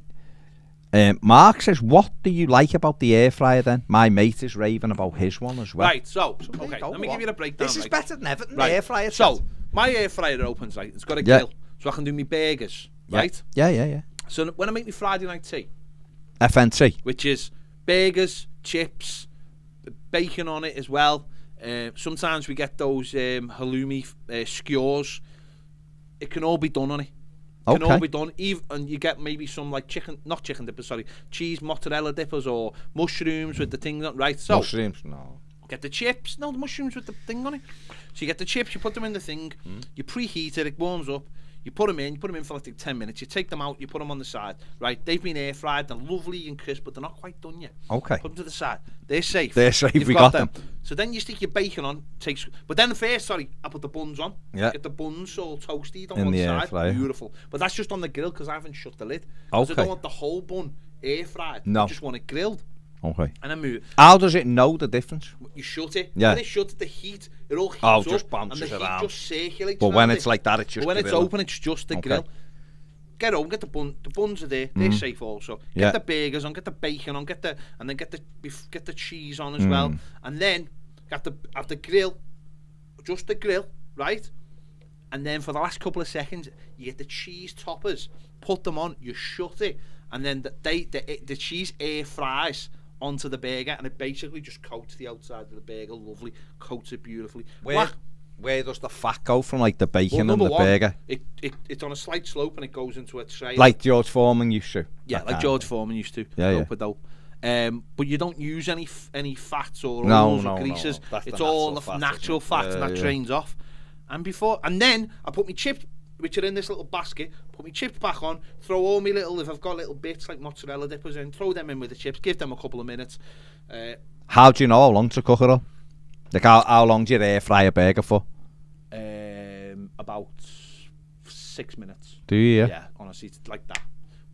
Mark says, what do you like about the air fryer then? My mate is raving about his one as well. Right, so okay, let me give you the breakdown. This is better than Everton, right. The air fryer. So, my air fryer opens, right? It's got a grill, so I can do my burgers, right? Yeah. So when I make my Friday night tea, FNT, which is burgers, chips, bacon on it as well. Sometimes we get those halloumi skewers. It can all be done on it. Can all be done. And you get maybe some like cheese mozzarella dippers or mushrooms with the thing on, right? So mushrooms, no. Get the chips. No, the mushrooms with the thing on it. So you get the chips, you put them in the thing, you preheat it warms up, you put them in for like 10 minutes, you take them out, you put them on the side, right? They've been air fried, they're lovely and crisp, but they're not quite done yet. Okay. Put them to the side. They're safe. We got them. So then you stick your bacon on, but then first, I put the buns on. Yeah. Get the buns all toasted on in one the side. Air fryer. Beautiful. But that's just on the grill because I haven't shut the lid. Okay. I don't want the whole bun air fried. No. I just want it grilled. Okay. And then move. How does it know the difference? You shut it. Yeah. When it shuts, the heat, it all heats up. Just bounces and the around. heat just circulates. But when around it's like that, it's just But when it's grilling. open, it's just the Okay. grill. Get home, get the bun. The buns are there. They're safe also. Get the burgers on, get the bacon on, get the cheese on as well, and then have the grill, just the grill, right? And then for the last couple of seconds, you get the cheese toppers. Put them on. You shut it, and then the cheese air fries onto the burger, and it basically just coats the outside of the burger. Lovely, coats it beautifully. Where does the fat go from, like the bacon and number the one, burger? It's on a slight slope and it goes into a tray. Like George Foreman used to. Yeah, like George Foreman used to. Yeah, dope. But you don't use any fats or No, oils no, or greases. no. That's It's the all natural the fat, natural isn't it? fat, and that drains off. And then I put my chips, which are in this little basket. Put my chips back on. Throw all my if I've got little bits like mozzarella dippers in, throw them in with the chips. Give them a couple of minutes. How do you know how long to cook it on? Like how long do you air fry a burger for? About 6 minutes. Do you? Yeah, honestly, it's like that.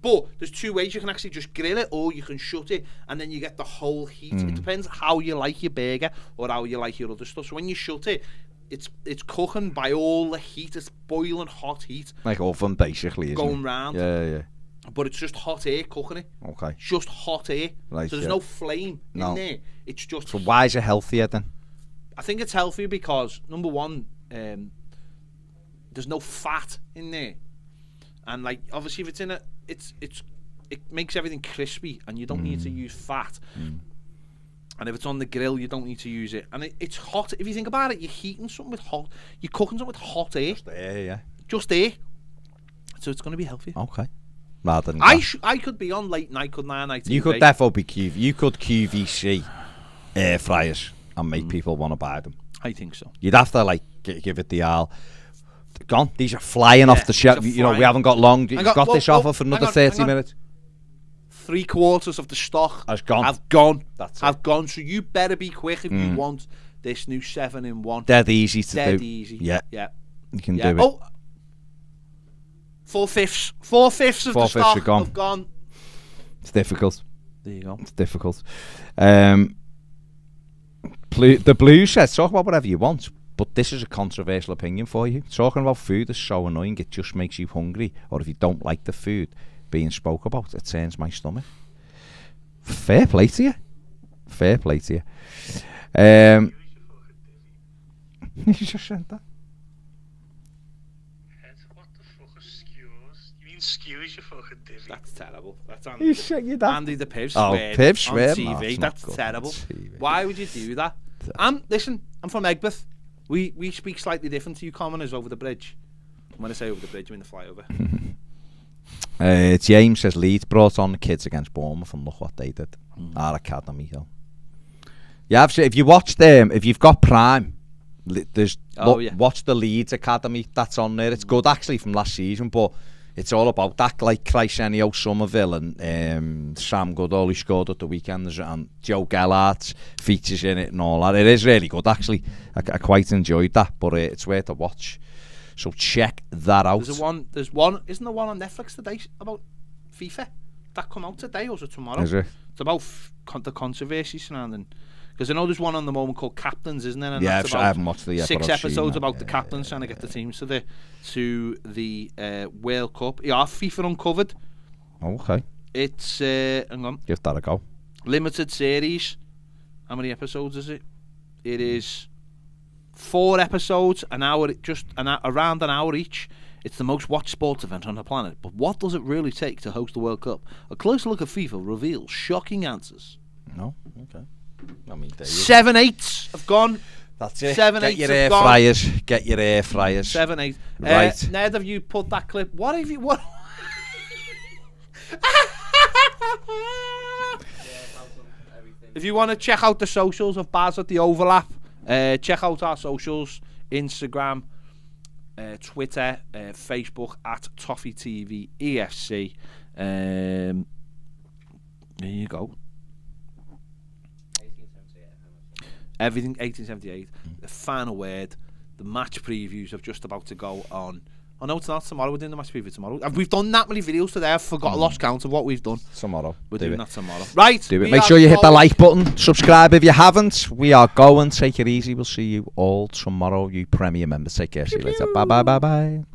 But there's two ways. You can actually just grill it, or you can shut it, and then you get the whole heat. It depends how you like your burger or how you like your other stuff. So when you shut it, it's cooking by all the heat. It's boiling hot heat. Like oven, basically, isn't going it? round. Yeah. But it's just hot air cooking it. Okay. Just hot air. Right, so there's no flame in there. It's just. So why is it healthier then? I think it's healthier because number one, there's no fat in there, and like obviously if it's in it makes everything crispy, and you don't need to use fat. And if it's on the grill, you don't need to use it. And it's hot. If you think about it, you're heating something with hot. You're cooking something with hot air. Just air, yeah. Just air. So it's going to be healthier. Okay. Rather than I could be on late night, couldn't I? On ITV? You could definitely be You could QVC air fryers and make people want to buy them. I think so. You'd have to like give it the all. Gone. These are flying off the shelf. You know, we haven't got long. You've got this offer for another 30 minutes. 3/4 of the stock has gone. Have gone. That's have gone. So you better be quick if you want this new 7-in-1. Dead easy to do. Dead easy. Yeah. You can do it. Oh, 4/5. 4/5 of the stock have gone. It's difficult. There you go. It's difficult. The Blues says, talk about whatever you want, but this is a controversial opinion for you. Talking about food is so annoying, it just makes you hungry. Or if you don't like the food being spoke about, it turns my stomach. Fair play to you. Fair play to you. You just said that. What the fuck is skewers? You mean skews, you fucking divvy? That's terrible. That's You said you that. Andy the Piv Oh, swearing Piv on swearing? No, TV. it's not That's good terrible. on TV. Why would you do that? Listen, I'm from Egbert. We speak slightly different to you commoners over the bridge. When I say over the bridge, I mean the flyover. James says Leeds brought on the kids against Bournemouth and look what they did. Our academy, though. Yeah, if you watch them, if you've got Prime, watch the Leeds academy that's on there. It's good actually from last season, but it's all about that, like Chrysenio Somerville and Sam Goodall, who scored at the weekend, and Joe Gellert features in it and all that. It is really good actually. I quite enjoyed that, but it's worth a watch. So check that out. Isn't there one on Netflix today about FIFA that come out today, or is it tomorrow? Is it? It's about the controversy surrounding. Because I know there's one on the moment called Captains, isn't there? And Yeah, that's I haven't watched it yet. 6 but I've seen episodes that. about the captains trying to get the teams to the World Cup. Yeah, FIFA Uncovered. Okay. It's hang on, Give that a go. limited series. How many episodes is it? It is 4 episodes, an hour, around an hour each. It's the most watched sports event on the planet. But what does it really take to host the World Cup? A close look at FIFA reveals shocking answers. No? Okay. I mean, there you 7/8 have gone. That's it. 7/8 Get your have air gone. fryers. Get your air fryers. 7/8. Right. Ned, have you put that clip? What have you? What? If you want to check out the socials of Baz at the Overlap, check out our socials: Instagram, Twitter, Facebook at Toffee TV EFC. There you go. 1878. Everything 1878. The final word. The match previews are just about to go on Oh no, it's not tomorrow. We're doing the match preview tomorrow. We've done that many videos today. I've lost count of what we've done. Tomorrow. We're Do doing it. that tomorrow. Right. Do it. Make sure you hit the like button. Subscribe if you haven't. We are going. Take it easy. We'll see you all tomorrow. You Premier members. Take care. See you later. Bye bye. Bye bye.